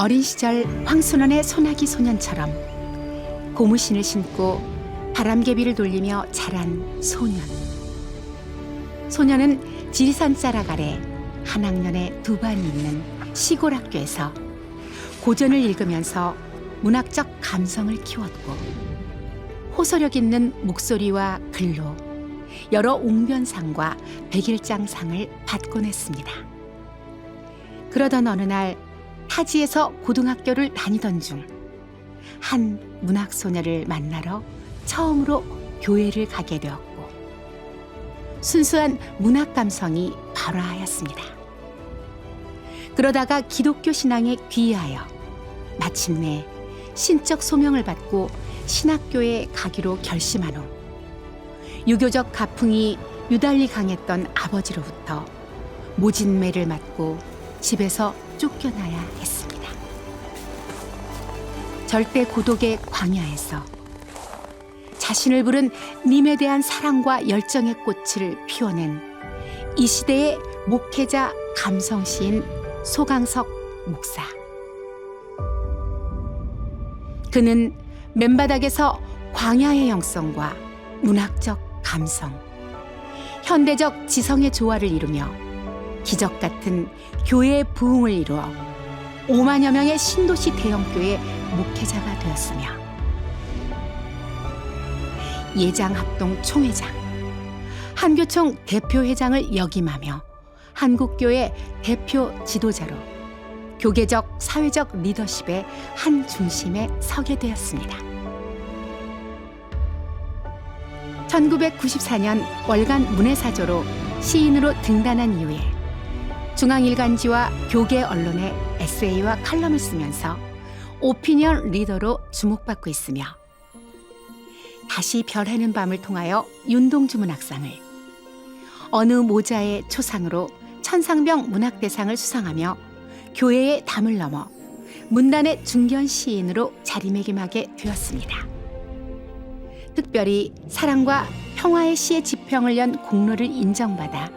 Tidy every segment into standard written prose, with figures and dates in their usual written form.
어린 시절 황순원의 소나기 소년처럼 고무신을 신고 바람개비를 돌리며 자란 소년. 소년은 지리산 자락 아래 한 학년에 두 반이 있는 시골 학교에서 고전을 읽으면서 문학적 감성을 키웠고 호소력 있는 목소리와 글로 여러 옹변상과 백일장상을 받곤 했습니다. 그러던 어느 날 타지에서 고등학교를 다니던 중 한 문학소녀를 만나러 처음으로 교회를 가게 되었고 순수한 문학 감성이 발화하였습니다. 그러다가 기독교 신앙에 귀의하여 마침내 신적 소명을 받고 신학교에 가기로 결심한 후 유교적 가풍이 유달리 강했던 아버지로부터 모진매를 맞고 집에서 쫓겨나야 했습니다. 절대 고독의 광야에서 자신을 부른 님에 대한 사랑과 열정의 꽃을 피워낸 이 시대의 목회자 감성시인 소강석 목사. 그는 맨바닥에서 광야의 영성과 문학적 감성, 현대적 지성의 조화를 이루며 기적 같은 교회의 부흥을 이루어 5만여 명의 신도시 대형교회 목회자가 되었으며 예장합동 총회장, 한교총 대표회장을 역임하며 한국교회 대표 지도자로 교계적 사회적 리더십의 한 중심에 서게 되었습니다. 1994년 월간 문해사조로 시인으로 등단한 이후에 중앙일간지와 교계 언론에 에세이와 칼럼을 쓰면서 오피니언 리더로 주목받고 있으며 다시 별해는 밤을 통하여 윤동주 문학상을, 어느 모자의 초상으로 천상병 문학대상을 수상하며 교회의 담을 넘어 문단의 중견 시인으로 자리매김하게 되었습니다. 특별히 사랑과 평화의 시의 지평을 연 공로를 인정받아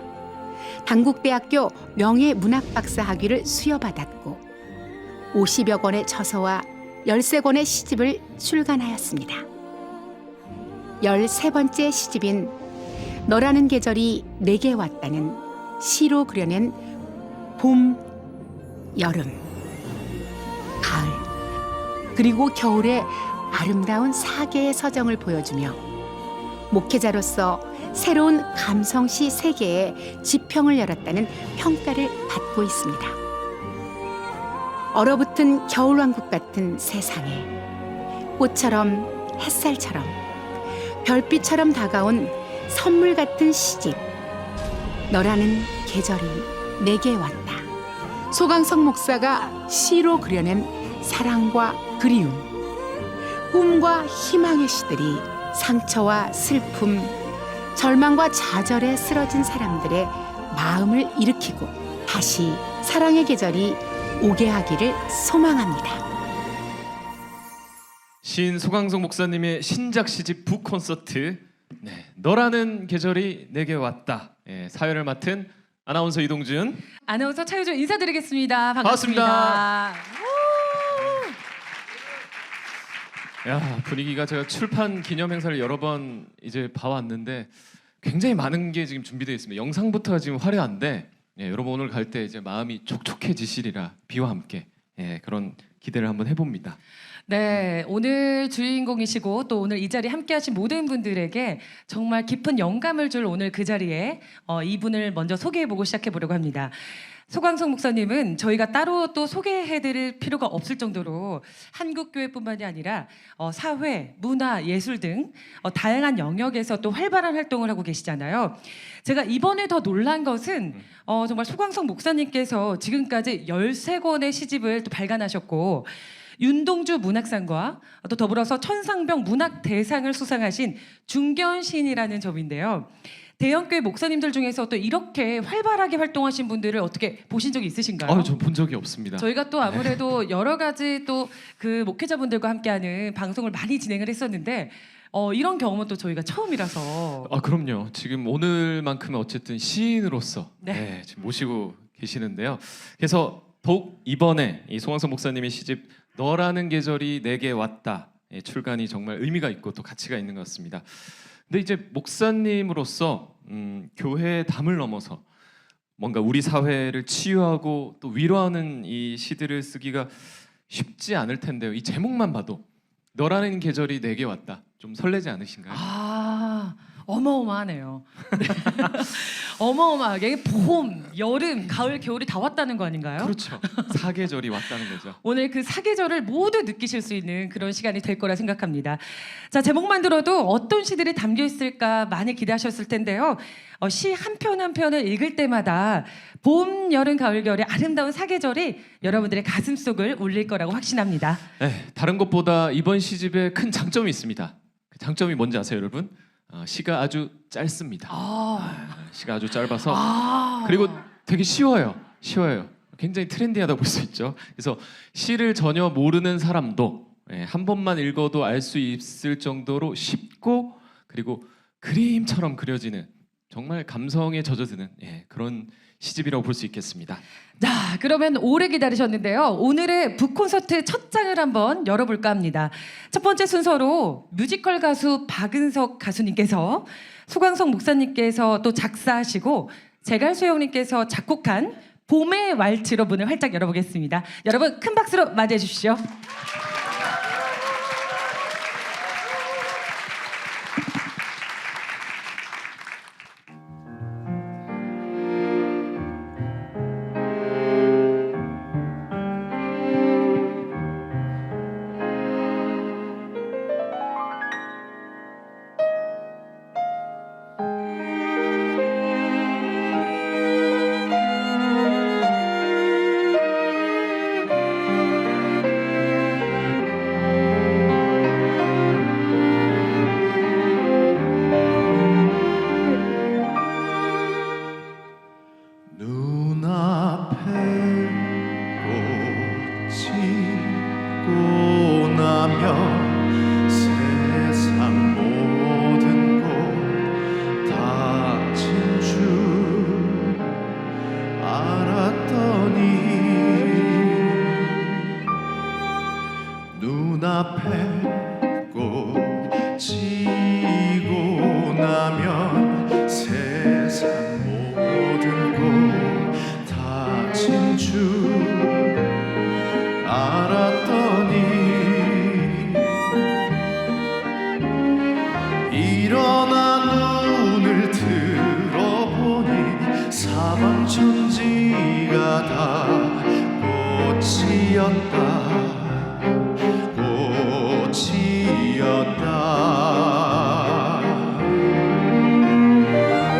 당국대학교 명예문학박사 학위를 수여받았고 50여 권의 저서와 13권의 시집을 출간하였습니다. 13번째 시집인 너라는 계절이 내게 왔다는 시로 그려낸 봄, 여름, 가을, 그리고 겨울의 아름다운 4개의 서정을 보여주며 목회자로서 새로운 감성시 세계에 지평을 열었다는 평가를 받고 있습니다. 얼어붙은 겨울왕국 같은 세상에 꽃처럼 햇살처럼 별빛처럼 다가온 선물 같은 시집, 너라는 계절이 내게 왔다. 소강석 목사가 시로 그려낸 사랑과 그리움, 꿈과 희망의 시들이 상처와 슬픔, 절망과 좌절에 쓰러진 사람들의 마음을 일으키고 다시 사랑의 계절이 오게 하기를 소망합니다. 시인 소강석 목사님의 신작 시집 북콘서트, 너라는 계절이 내게 왔다. 사연을 맡은 아나운서 이동준, 아나운서 차유주 인사드리겠습니다. 반갑습니다. 반갑습니다. 야, 분위기가 제가 출판 기념 행사를 여러 번 이제 봐왔는데 굉장히 많은 게 지금 준비되어 있습니다. 영상부터가 지금 화려한데 여러분 오늘 갈 때 이제 마음이 촉촉해지시리라 비와 함께 그런 기대를 한번 해봅니다. 네, 오늘 주인공이시고 또 오늘 이 자리에 함께하신 모든 분들에게 정말 깊은 영감을 줄 오늘 그 자리에 이분을 먼저 소개해보고 시작해보려고 합니다. 소강석 목사님은 저희가 따로 또 소개해드릴 필요가 없을 정도로 한국교회뿐만이 아니라 사회, 문화, 예술 등 다양한 영역에서 또 활발한 활동을 하고 계시잖아요. 제가 이번에 더 놀란 것은 정말 소강석 목사님께서 지금까지 13권의 시집을 또 발간하셨고 윤동주 문학상과 또 더불어서 천상병 문학대상을 수상하신 중견 시인이라는 점인데요. 대형교회 목사님들 중에서 또 이렇게 활발하게 활동하신 분들을 어떻게 보신 적이 있으신가요? 전 본 적이 없습니다. 저희가 또 아무래도 여러 가지 또 그 목회자분들과 함께하는 방송을 많이 진행을 했었는데 이런 경험은 또 저희가 처음이라서. 그럼요. 지금 오늘만큼은 어쨌든 시인으로서 네. 지금 모시고 계시는데요. 그래서 더욱 이번에 이 송광석 목사님의 시집 너라는 계절이 내게 왔다 출간이 정말 의미가 있고 또 가치가 있는 것 같습니다. 근데 이제 목사님으로서 교회의 담을 넘어서 뭔가 우리 사회를 치유하고 또 위로하는 이 시들을 쓰기가 쉽지 않을 텐데요. 이 제목만 봐도 너라는 계절이 내게 왔다. 좀 설레지 않으신가요? 아, 어마어마하네요. 네. 어마어마하게 봄, 여름, 가을, 겨울이 다 왔다는 거 아닌가요? 그렇죠. 사계절이 왔다는 거죠. 오늘 그 사계절을 모두 느끼실 수 있는 그런 시간이 될 거라 생각합니다. 자, 제목만 들어도 어떤 시들이 담겨 있을까 많이 기대하셨을 텐데요. 시 한 편 한 편을 읽을 때마다 봄, 여름, 가을, 겨울의 아름다운 사계절이 여러분들의 가슴속을 울릴 거라고 확신합니다. 네, 다른 것보다 이번 시집에 큰 장점이 있습니다. 그 장점이 뭔지 아세요, 여러분? 시가 아주 짧습니다. 시가 아주 짧아서 그리고 되게 쉬워요. 굉장히 트렌디하다 볼 수 있죠. 그래서 시를 전혀 모르는 사람도 한 번만 읽어도 알 수 있을 정도로 쉽고 그리고 그림처럼 그려지는 정말 감성에 젖어드는 그런 시집이라고 볼 수 있겠습니다. 자, 그러면 오래 기다리셨는데요. 오늘의 북콘서트 첫 장을 한번 열어볼까 합니다. 첫 번째 순서로 뮤지컬 가수 박은석 가수님께서, 소광석 목사님께서 또 작사하시고 제갈수 형님께서 작곡한 봄의 왈츠로 문을 활짝 열어보겠습니다. 여러분 큰 박수로 맞이해 주시죠. 사방천지가 다 꽃이었다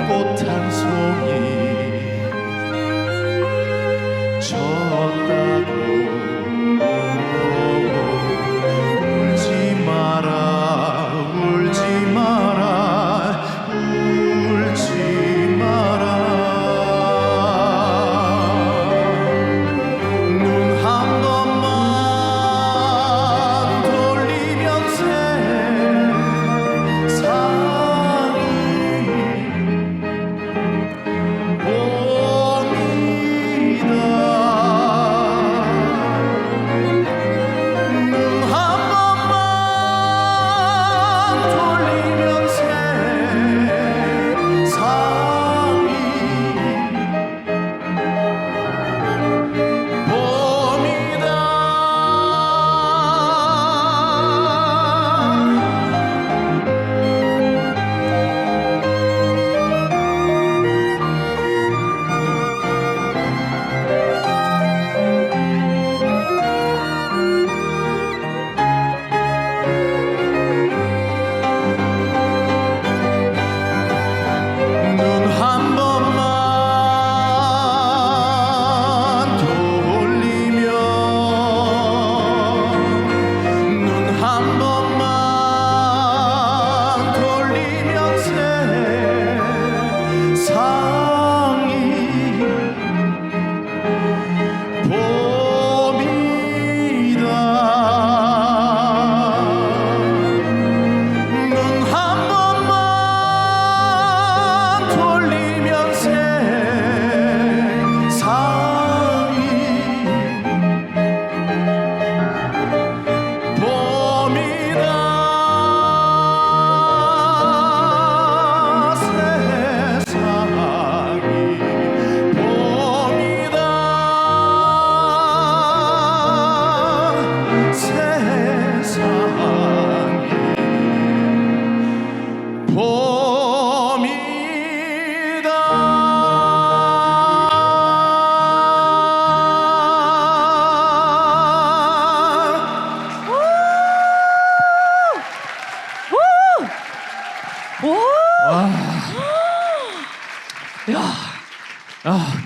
꽃 한 송이 졌다고 울지 마라 울지 마라 울지 마라 눈 한 번만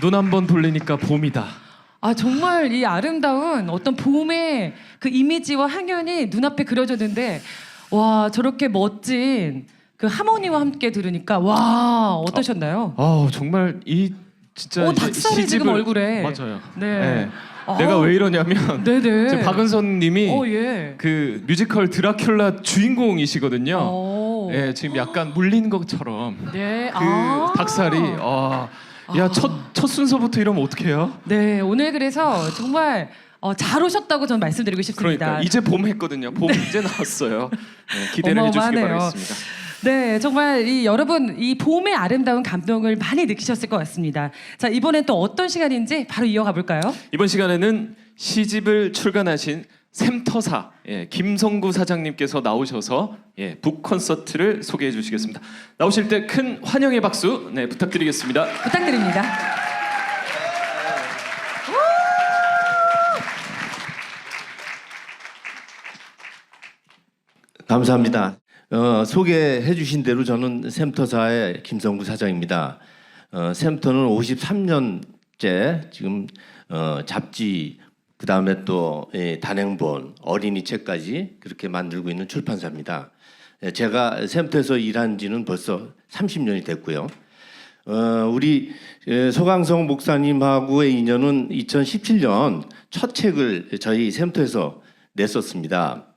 눈 한 번 돌리니까 봄이다. 아 정말 이 아름다운 어떤 봄의 그 이미지와 향연이 눈앞에 그려졌는데 와 저렇게 멋진 그 하모니와 함께 들으니까 와 어떠셨나요? 정말 이 진짜 이제 닭살이 지금 얼굴에. 맞아요. 네. 내가 왜 이러냐면 네네. 지금 박은선님이 예. 그 뮤지컬 드라큘라 주인공이시거든요. 오. 예, 지금 약간 물린 것처럼 네. 그 닭살이 첫 순서부터 이러면 어떡해요? 네 오늘 그래서 정말 잘 오셨다고 저는 말씀드리고 싶습니다. 그러니까 이제 봄 했거든요. 봄 이제 나왔어요. 네, 기대를 해주시기 어마어마하네요. 바라겠습니다. 네, 정말 여러분 이 봄의 아름다운 감동을 많이 느끼셨을 것 같습니다. 자 이번엔 또 어떤 시간인지 바로 이어가 볼까요? 이번 시간에는 시집을 출간하신 샘터사 김성구 사장님께서 나오셔서 북 콘서트를 소개해 주시겠습니다. 나오실 때 큰 환영의 박수 부탁드리겠습니다. 부탁드립니다. 감사합니다. 소개해 주신 대로 저는 샘터사의 김성구 사장입니다. 샘터는 53년째 지금 잡지 그다음에 또 단행본 어린이 책까지 그렇게 만들고 있는 출판사입니다. 제가 샘터에서 일한 지는 벌써 30년이 됐고요. 우리 소강성 목사님하고의 인연은 2017년 첫 책을 저희 샘터에서 냈었습니다.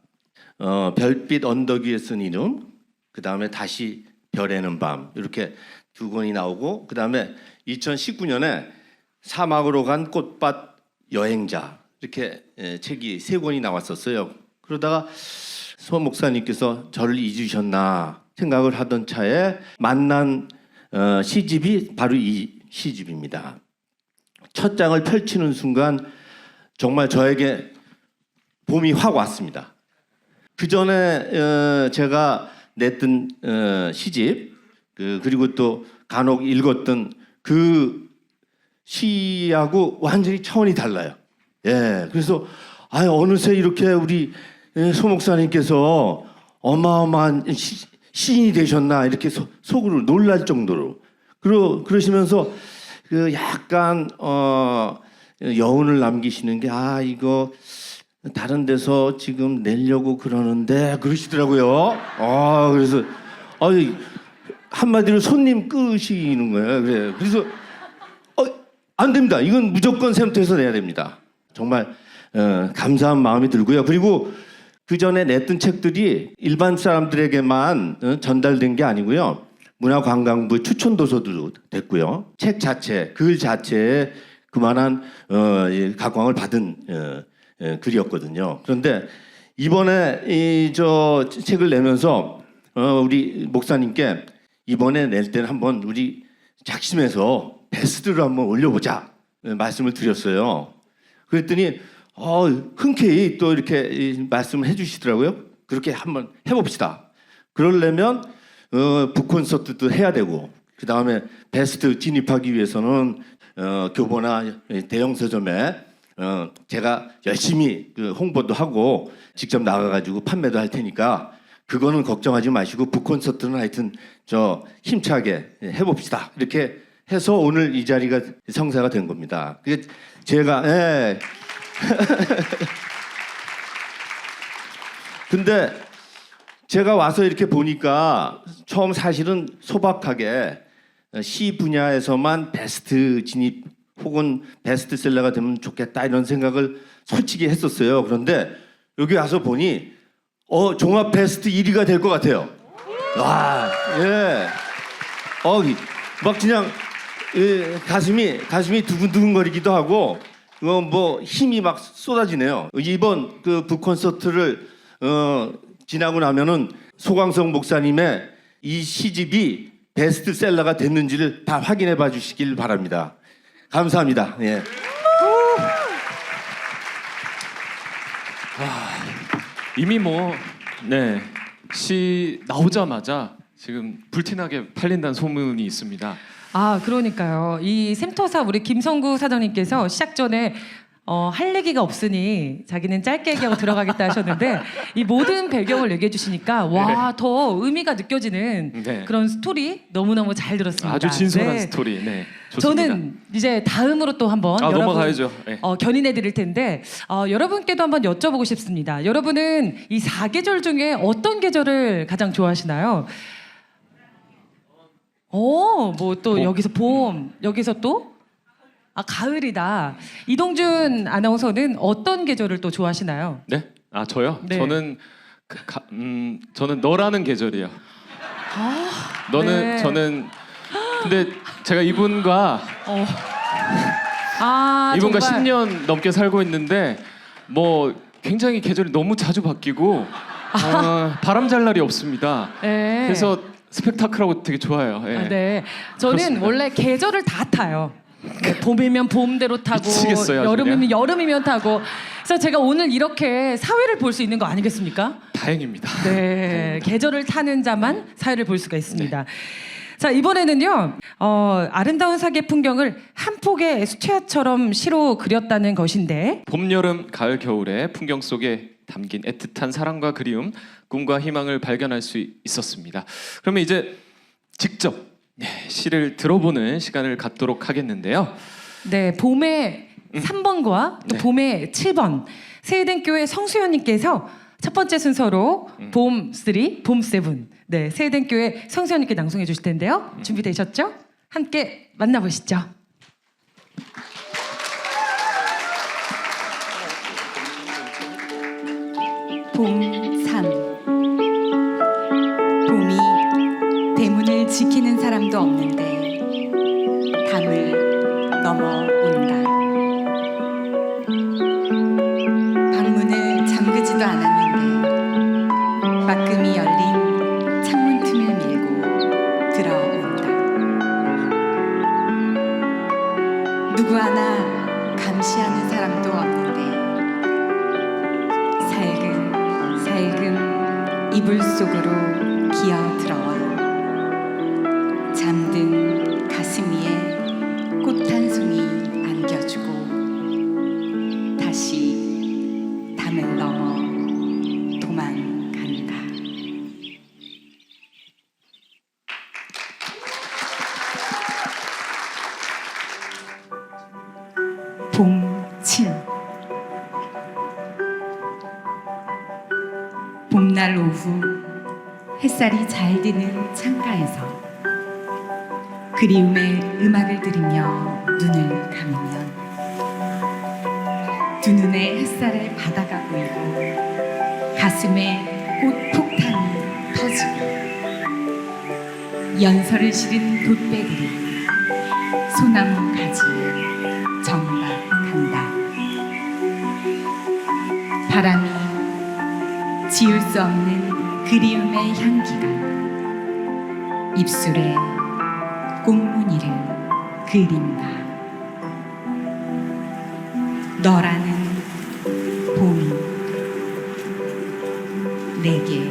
별빛 언덕 위에 쓴 이름, 그 다음에 다시 별에는 밤 이렇게 두 권이 나오고 그 다음에 2019년에 사막으로 간 꽃밭 여행자 이렇게 책이 세 권이 나왔었어요. 그러다가 소 목사님께서 저를 잊으셨나 생각을 하던 차에 만난 시집이 바로 이 시집입니다. 첫 장을 펼치는 순간 정말 저에게 봄이 확 왔습니다. 그 전에 제가 냈던 시집 그리고 또 간혹 읽었던 그 시하고 완전히 차원이 달라요. 그래서 어느새 이렇게 우리 소 목사님께서 어마어마한 시인이 되셨나 이렇게 속으로 놀랄 정도로 그러시면서 그 약간 여운을 남기시는 게 이거 다른 데서 지금 내려고 그러는데 그러시더라고요. 그래서 한마디로 손님 끄시는 거예요. 그래서 안 됩니다. 이건 무조건 샘터에서 내야 됩니다. 정말 감사한 마음이 들고요. 그리고 그 전에 냈던 책들이 일반 사람들에게만 전달된 게 아니고요. 문화관광부 추천도서도 됐고요. 책 자체, 글 자체에 그만한 각광을 받은 글이었거든요. 그런데 이번에 저 책을 내면서 우리 목사님께 이번에 낼 때는 한번 우리 작심해서 베스트를 한번 올려보자 말씀을 드렸어요. 그랬더니 흔쾌히 또 이렇게 말씀을 해주시더라고요. 그렇게 한번 해봅시다. 그러려면 북 콘서트도 해야 되고 그 다음에 베스트 진입하기 위해서는 교보나 대형 서점에 제가 열심히 홍보도 하고 직접 나가가지고 판매도 할 테니까 그거는 걱정하지 마시고 북 콘서트는 하여튼 힘차게 해봅시다. 이렇게 해서 오늘 이 자리가 성사가 된 겁니다. 그게 제가 근데 제가 와서 이렇게 보니까 처음 사실은 소박하게 시 분야에서만 베스트 진입 혹은 베스트셀러가 되면 좋겠다 이런 생각을 솔직히 했었어요. 그런데 여기 와서 보니 종합 베스트 1위가 될 것 같아요. 와, 막 그냥 가슴이 두근두근거리기도 하고 뭐 힘이 막 쏟아지네요. 이번 그 북 콘서트를 지나고 나면은 소광성 목사님의 이 시집이 베스트셀러가 됐는지를 다 확인해 봐 주시길 바랍니다. 감사합니다. 이미 시 나오자마자 지금 불티나게 팔린다는 소문이 있습니다. 그러니까요. 이 샘터사 우리 김성구 사장님께서 시작 전에 할 얘기가 없으니 자기는 짧게 얘기하고 들어가겠다 하셨는데 이 모든 배경을 얘기해 주시니까 와, 더 의미가 느껴지는 네. 그런 스토리 너무너무 잘 들었습니다. 아주 진솔한 네. 스토리. 네, 좋습니다. 저는 이제 다음으로 또 한번 여러분 넘어가야죠. 네. 견인해 드릴 텐데 여러분께도 한번 여쭤보고 싶습니다. 여러분은 이 4계절 중에 어떤 계절을 가장 좋아하시나요? 뭐 또 여기서 봄, 여기서 또 가을이다. 이동준 아나운서는 어떤 계절을 또 좋아하시나요? 네? 저요? 네. 저는 너라는 계절이요. 네. 저는 근데 제가 이분과 정말. 10년 넘게 살고 있는데 뭐 굉장히 계절이 너무 자주 바뀌고 바람 잘 날이 없습니다. 네. 그래서 스펙타클하고 되게 좋아요. 예. 네. 저는 그렇습니다. 원래 계절을 다 타요. 네, 봄이면 봄대로 타고 미치겠어요, 아주 여름이면 여름이면 타고. 그래서 제가 오늘 이렇게 사회를 볼 수 있는 거 아니겠습니까? 다행입니다. 네, 계절을 타는 자만 사회를 볼 수가 있습니다. 자, 이번에는요, 아름다운 사계 풍경을 한 폭의 수채화처럼 시로 그렸다는 것인데, 봄, 여름, 가을, 겨울의 풍경 속에 담긴 애틋한 사랑과 그리움, 꿈과 희망을 발견할 수 있었습니다. 그러면 이제 직접 시를 들어보는 시간을 갖도록 하겠는데요. 네, 봄의 3번과 또 네. 봄의 7번, 세이den교회 성수연님께서 첫 번째 순서로 봄 3, 봄 7, 네, 세이den교회 성수연님께 낭송해 주실 텐데요. 준비되셨죠? 함께 만나보시죠. 봄 3. 봄이 대문을 지키는 사람도 없는데 담을 넘어온다. 방문을 잠그지도 않았는데 막금이 열린 창문 틈을 밀고 들어온다. 누구 하나 감시하는 사람도 없는데 살금 이불 속으로 기어 들어와 잠든 가슴 위에 꽃 한 송이 안겨주고 다시 담을 넘어 도망간다. 봄 7. 봄날 오후 햇살이 잘 드는 창가에서 그리움의 음악을 들으며 눈을 감으면 두 눈에 햇살의 바다가 보이고 가슴에 꽃 폭탄이 터지고 연설을 실은 돛배들이 소나무 가지에 정박한다. 바람이 지울 수 없는 그리움의 향기가 입술에 꽃무늬를 그린다. 너라는 봄이 내게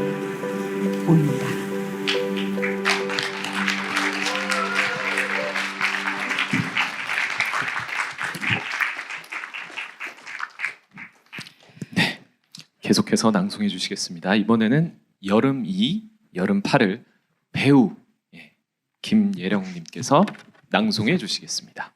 온다. 계속해서 낭송해 주시겠습니다. 이번에는 여름 2, 여름 8을 배우 김예령님께서 낭송해 주시겠습니다.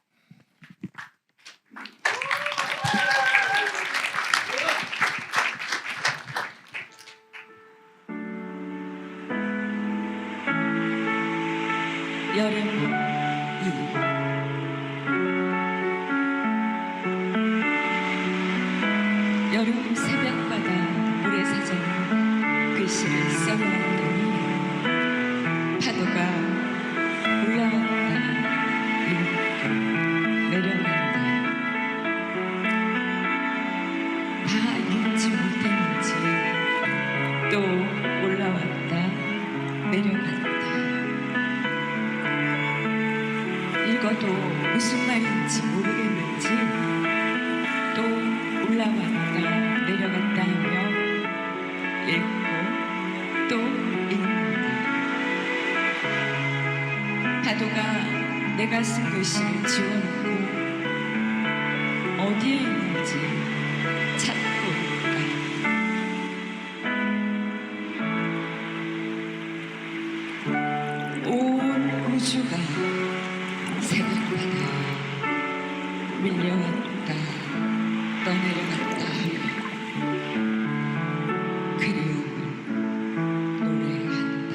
여름 2. 여름 새벽바다 모래사장에 글씨를 써놓았더니 파도가 올라왔다 이렇게 내려간다. 다 읽지 못했는지 또 올라왔다 내려간다. 읽어도 무슨 말인지 모르겠는지 또 올라왔다 내려갔다 하며 읽고 또 읽는다. 파도가 내가 쓴 글씨를 지워놓고 어디에 있는지 아버지 찾고 가. 온 우주가 새벽바다에 밀려왔다 떠내려갔다 하며 그리움을 노래한다.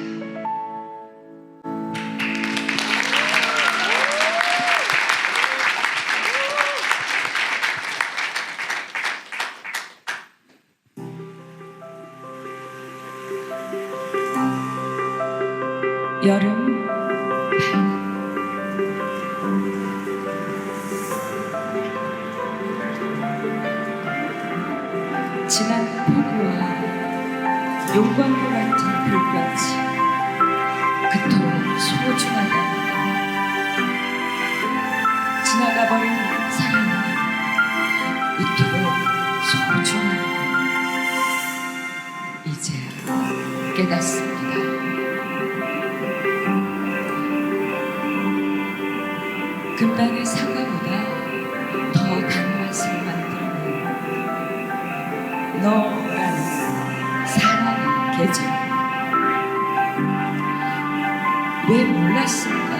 여름 밤 진한 폭우와 용광로 같은 불꽃이 그토록 소중하다. 지나가버린 사랑이 이토록 소중하다. 이제 깨닫습니다. 금방의 사과보다 더 단맛을 만드는 너라는 사랑의 계절. 왜 몰랐을까?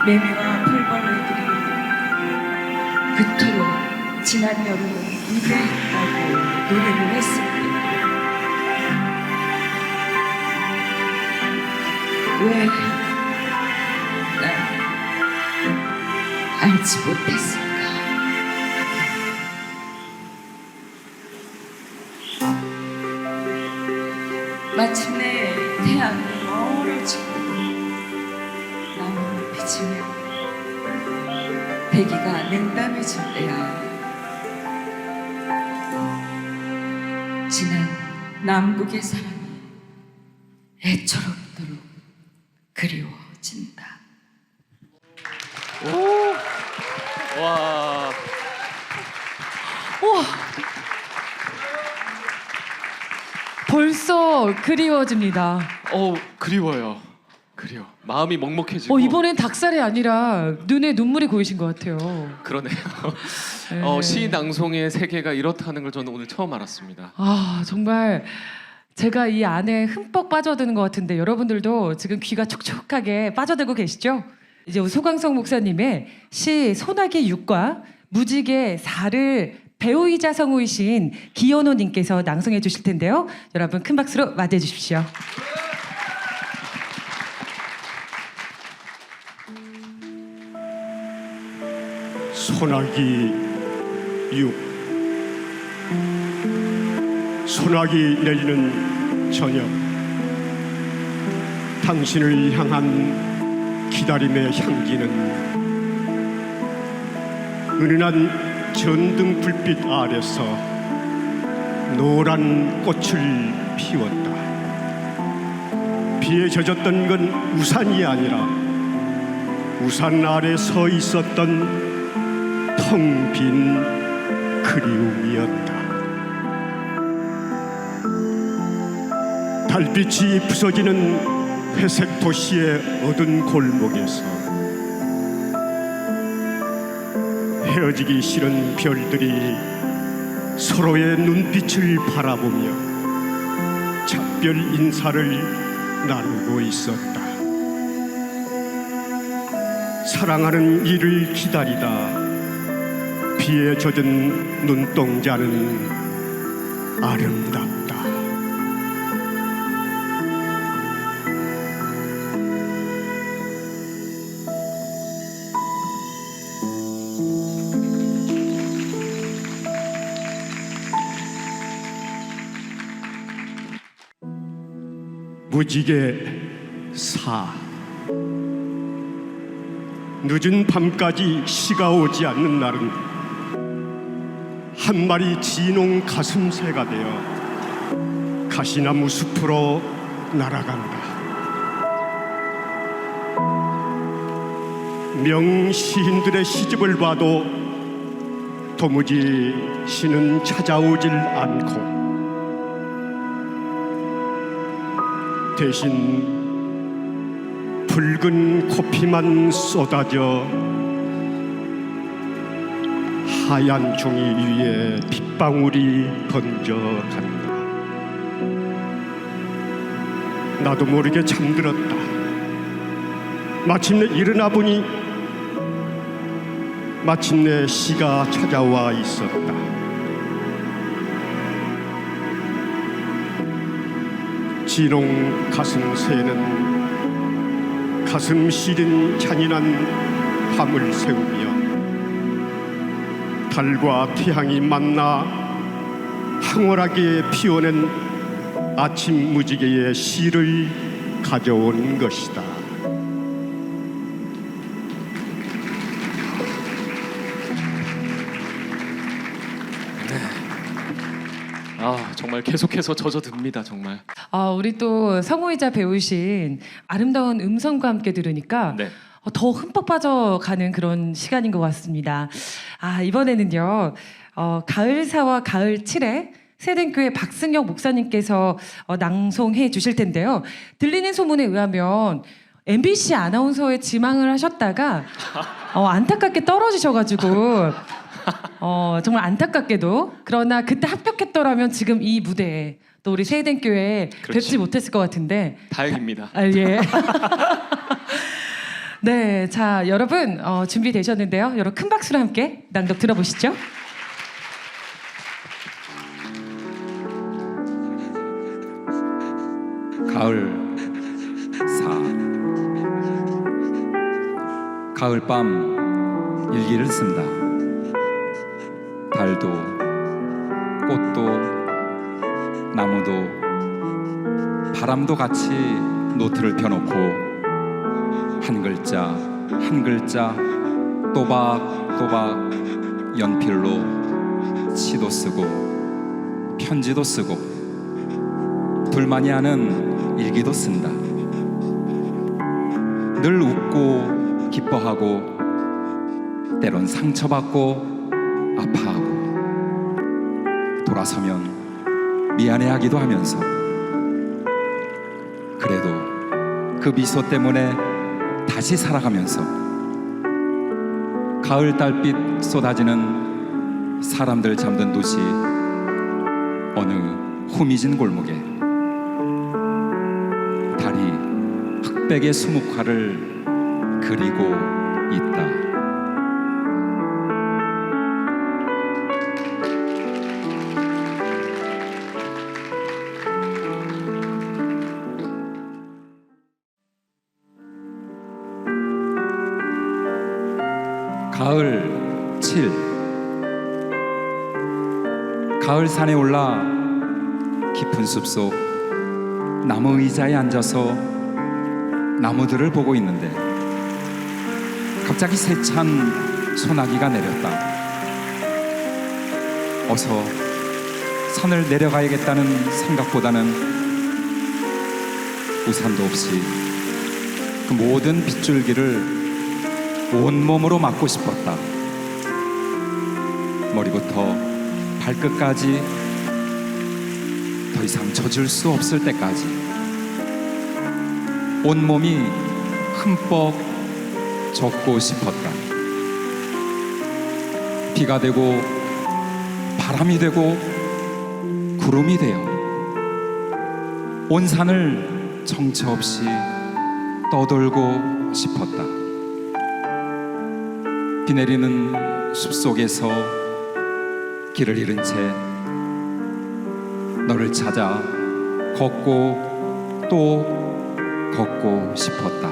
매미와 풀벌레들이 그토록 지난 여름을 위대하다고 노래를 했을 때 왜 난 알지 못했을까? 마침내 태양이 멀어지고 나무는 비치며 대기가 냉담해질 때야 지난 남북의 사랑이 애처롭도록 그리워진다. 와. 벌써 그리워집니다. 그리워요. 그리워. 마음이 먹먹해지고. 이번엔 닭살이 아니라 눈에 눈물이 고이신 것 같아요. 그러네요. 네. 시 낭송의 세계가 이렇다는 걸 저는 오늘 처음 알았습니다. 아, 정말 제가 이 안에 흠뻑 빠져드는 것 같은데 여러분들도 지금 귀가 촉촉하게 빠져들고 계시죠? 이제 소강성 목사님의 시 소나기 6과 무지개 4를 배우이자 성우이신 기현호님께서 낭송해 주실 텐데요. 여러분 큰 박수로 맞이해 주십시오. 소나기 6 소나기 내리는 저녁 당신을 향한 기다림의 향기는 은은한 전등 불빛 아래서 노란 꽃을 피웠다. 비에 젖었던 건 우산이 아니라 우산 아래 서 있었던 텅 빈 그리움이었다. 달빛이 부서지는 회색 도시의 어두운 골목에서 헤어지기 싫은 별들이 서로의 눈빛을 바라보며 작별 인사를 나누고 있었다. 사랑하는 이를 기다리다 비에 젖은 눈동자는 아름답다. 무지개 4 늦은 밤까지 시가 오지 않는 날은 한 마리 진홍 가슴새가 되어 가시나무 숲으로 날아간다. 명시인들의 시집을 봐도 도무지 시는 찾아오질 않고 대신 붉은 코피만 쏟아져 하얀 종이 위에 빗방울이 번져간다. 나도 모르게 잠들었다. 마침내 일어나 보니 마침내 시가 찾아와 있었다. 진홍 가슴 새는 가슴 시린 잔인한 밤을 새우며 달과 태양이 만나 황홀하게 피워낸 아침 무지개의 시를 가져온 것이다. 아 정말 계속해서 젖어듭니다 정말. 우리 또 성우이자 배우신 아름다운 음성과 함께 들으니까 네. 더 흠뻑 빠져가는 그런 시간인 것 같습니다. 이번에는요, 가을사와 가을칠에 세den교회 박승혁 목사님께서 낭송해 주실 텐데요. 들리는 소문에 의하면 MBC 아나운서에 지망을 하셨다가 안타깝게 떨어지셔가지고 정말 안타깝게도 그러나 그때 합격했더라면 지금 이 무대에 또 우리 세den교회에 그렇지. 뵙지 못했을 것 같은데 다행입니다. 예. 네, 자 여러분 준비되셨는데요. 여러분 큰 박수로 함께 낭독 들어보시죠. 가을 사 가을밤 일기를 쓴다. 달도 꽃도 나무도 바람도 같이 노트를 펴놓고 한 글자 한 글자 또박또박 연필로 시도 쓰고 편지도 쓰고 둘만이 아는 일기도 쓴다. 늘 웃고 기뻐하고 때론 상처받고 아파하고 돌아서면 미안해하기도 하면서 그래도 그 미소 때문에 다시 살아가면서 가을 달빛 쏟아지는 사람들 잠든 도시 어느 후미진 골목에 달이 흑백의 수묵화를 그리고 있다. 가을 7 가을 산에 올라 깊은 숲속 나무 의자에 앉아서 나무들을 보고 있는데 갑자기 세찬 소나기가 내렸다. 어서 산을 내려가야겠다는 생각보다는 우산도 없이 그 모든 빗줄기를 온몸으로 맞고 싶었다. 머리부터 발끝까지 더 이상 젖을 수 없을 때까지 온몸이 흠뻑 젖고 싶었다. 비가 되고 바람이 되고 구름이 되어 온 산을 정처 없이 떠돌고 싶었다. 비 내리는 숲속에서 길을 잃은 채 너를 찾아 걷고 또 걷고 싶었다.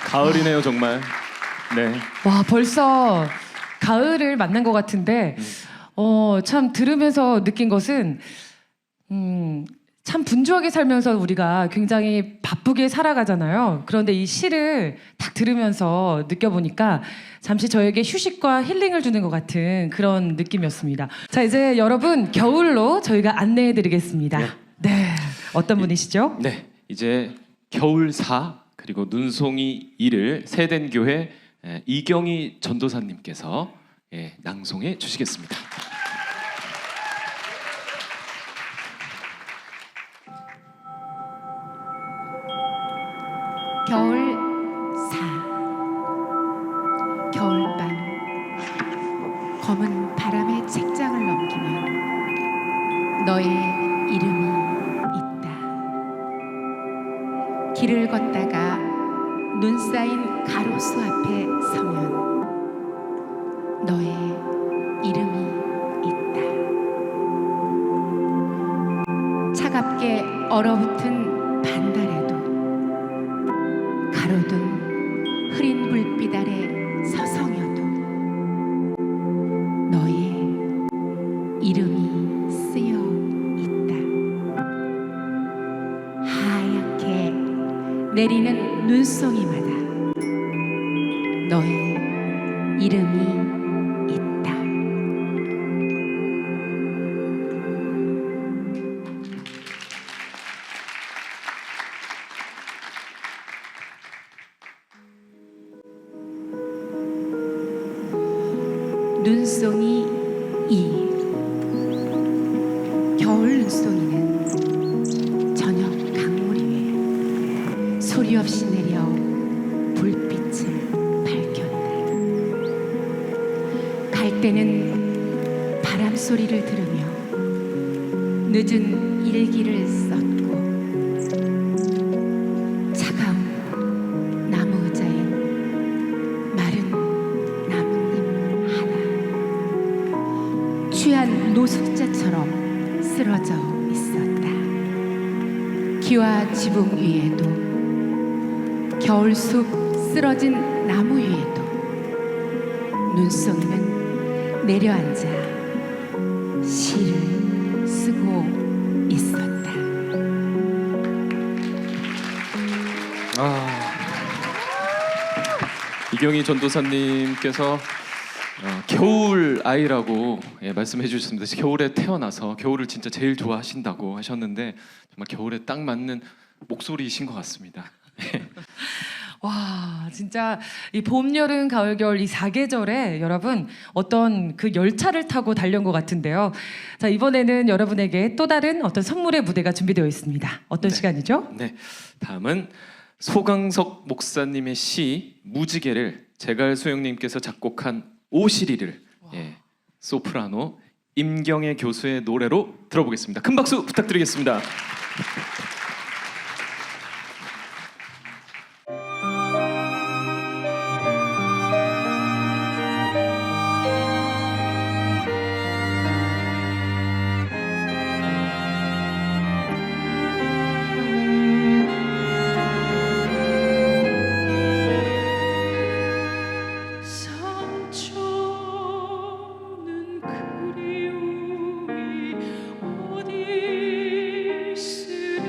가을이네요 정말. 네. 와, 벌써 가을을 만난 것 같은데 참 들으면서 느낀 것은 참 분주하게 살면서 우리가 굉장히 바쁘게 살아가잖아요. 그런데 이 시를 딱 들으면서 느껴보니까 잠시 저에게 휴식과 힐링을 주는 것 같은 그런 느낌이었습니다. 자, 이제 여러분 겨울로 저희가 안내해드리겠습니다. 네, 어떤 분이시죠? 네, 이제 겨울사 그리고 눈송이 2를 세den교회 이경희 전도사님께서 낭송해 주시겠습니다. 겨울 검은 바람의 책장을 넘기면 너의 이름이 있다. 길을 걷다가 눈 쌓인 가로수 앞에 서면 너의 이름이 있다. 차갑게 얼어붙은 반달에도 가로등 흐린 불빛 아래 서성여도 너의 이름이 쓰여 있다. 하얗게 내리는 눈송이마다 너의 이름이 있다. 눈송이 2. 겨울 눈송이는 저녁 강물 위에 소리 없이 내려 불빛을 밝혔다. 갈 때는 바람 소리를 들으며 늦은 일기를 썼고 차가운 나무 의자엔 마른 나뭇잎 하나 취한 노숙자처럼 쓰러져 있었다. 기와 지붕 위에도 겨울숲 쓰러진 나무 위에도 눈송이는 내려앉아 시를 쓰고 있었다. 이경희 전도사님께서 겨울 아이라고 말씀해 주셨습니다. 겨울에 태어나서 겨울을 진짜 제일 좋아하신다고 하셨는데 정말 겨울에 딱 맞는 목소리이신 것 같습니다. 와, 진짜 이 봄, 여름, 가을, 겨울 이 4계절에 여러분 어떤 그 열차를 타고 달려온 것 같은데요. 자, 이번에는 여러분에게 또 다른 어떤 선물의 무대가 준비되어 있습니다. 어떤 시간이죠? 네, 다음은 소강석 목사님의 시 무지개를 제갈소영님께서 작곡한 오시리를 소프라노 임경애 교수의 노래로 들어보겠습니다. 큰 박수 부탁드리겠습니다. 상처는 그리움이 어디 있으려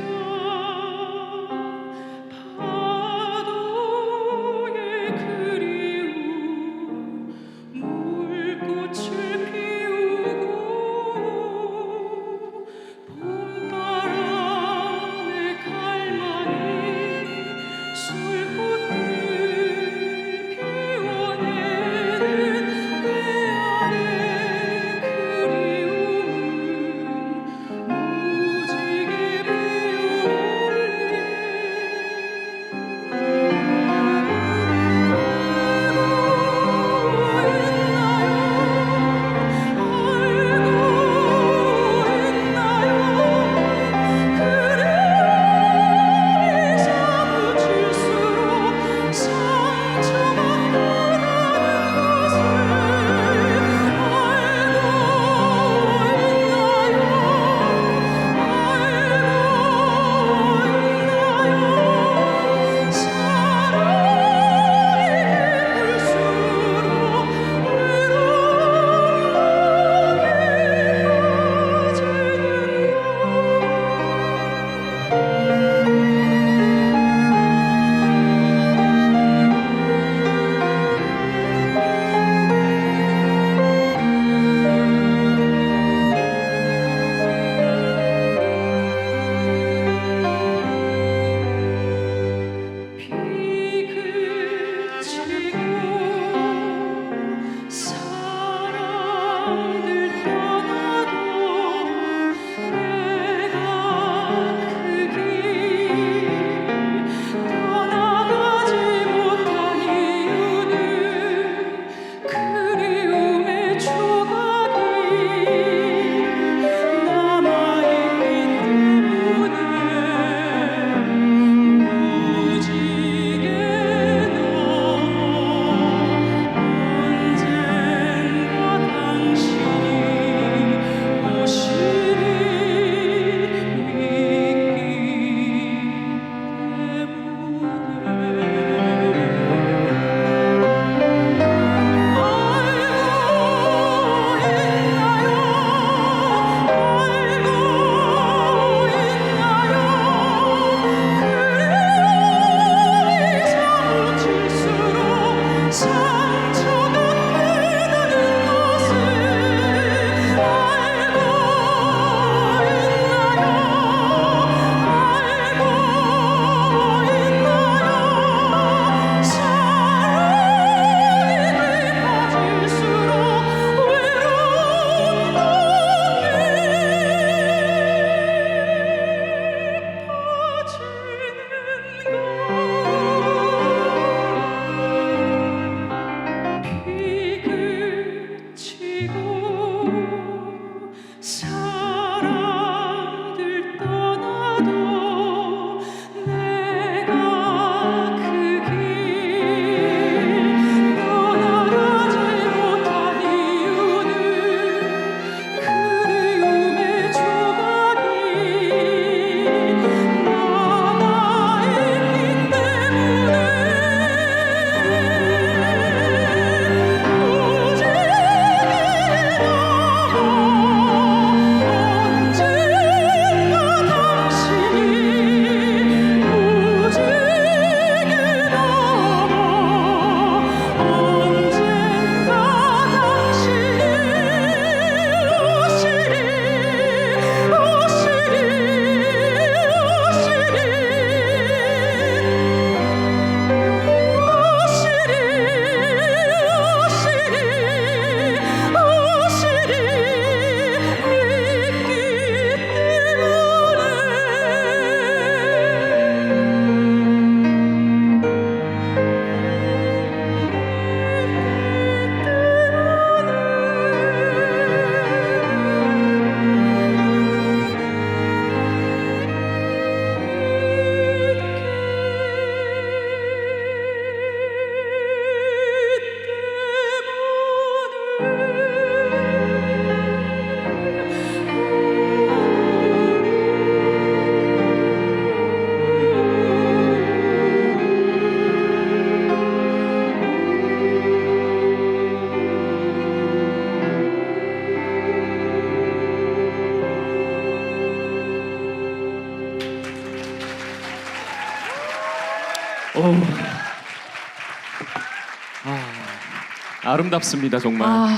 아름답습니다 정말.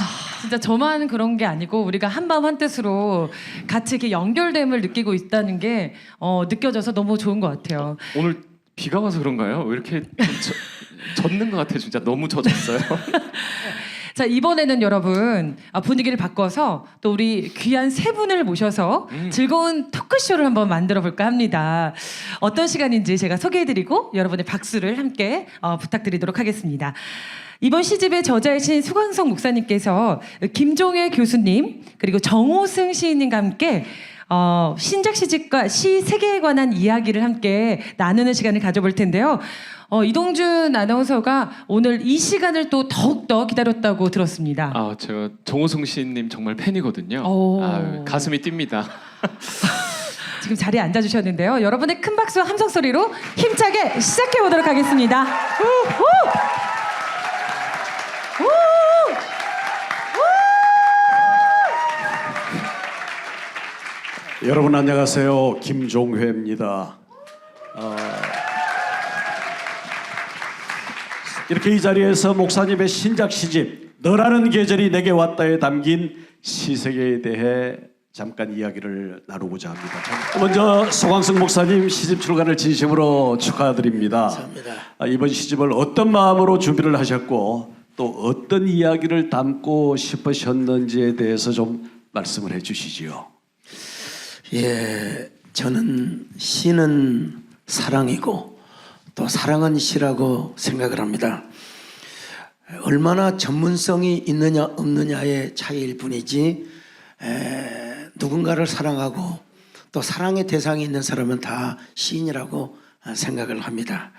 진짜 저만 그런 게 아니고 우리가 한마음 한뜻으로 같이 이렇게 연결됨을 느끼고 있다는 게 느껴져서 너무 좋은 것 같아요. 오늘 비가 와서 그런가요? 왜 이렇게 젖는 것 같아요. 진짜 너무 젖었어요. 자, 이번에는 여러분 분위기를 바꿔서 또 우리 귀한 세 분을 모셔서 즐거운 토크쇼를 한번 만들어 볼까 합니다. 어떤 시간인지 제가 소개해드리고 여러분의 박수를 함께 부탁드리도록 하겠습니다. 이번 시집의 저자이신 수광석 목사님께서 김종회 교수님 그리고 정호승 시인님과 함께 신작 시집과 시 세계에 관한 이야기를 함께 나누는 시간을 가져볼 텐데요. 이동준 아나운서가 오늘 이 시간을 또 더욱더 기다렸다고 들었습니다. 제가 정호승 시인님 정말 팬이거든요. 가슴이 뜁니다. 지금 자리에 앉아주셨는데요. 여러분의 큰 박수와 함성 소리로 힘차게 시작해 보도록 하겠습니다. 여러분 안녕하세요. 김종회입니다. 이렇게 이 자리에서 목사님의 신작 시집 너라는 계절이 내게 왔다에 담긴 시세계에 대해 잠깐 이야기를 나누고자 합니다. 먼저 소광석 목사님 시집 출간을 진심으로 축하드립니다. 감사합니다. 이번 시집을 어떤 마음으로 준비를 하셨고 또 어떤 이야기를 담고 싶으셨는지에 대해서 좀 말씀을 해주시지요. 예, 저는 시는 사랑이고 또 사랑은 시라고 생각을 합니다. 얼마나 전문성이 있느냐 없느냐의 차이일 뿐이지 누군가를 사랑하고 또 사랑의 대상이 있는 사람은 다 시인이라고 생각을 합니다.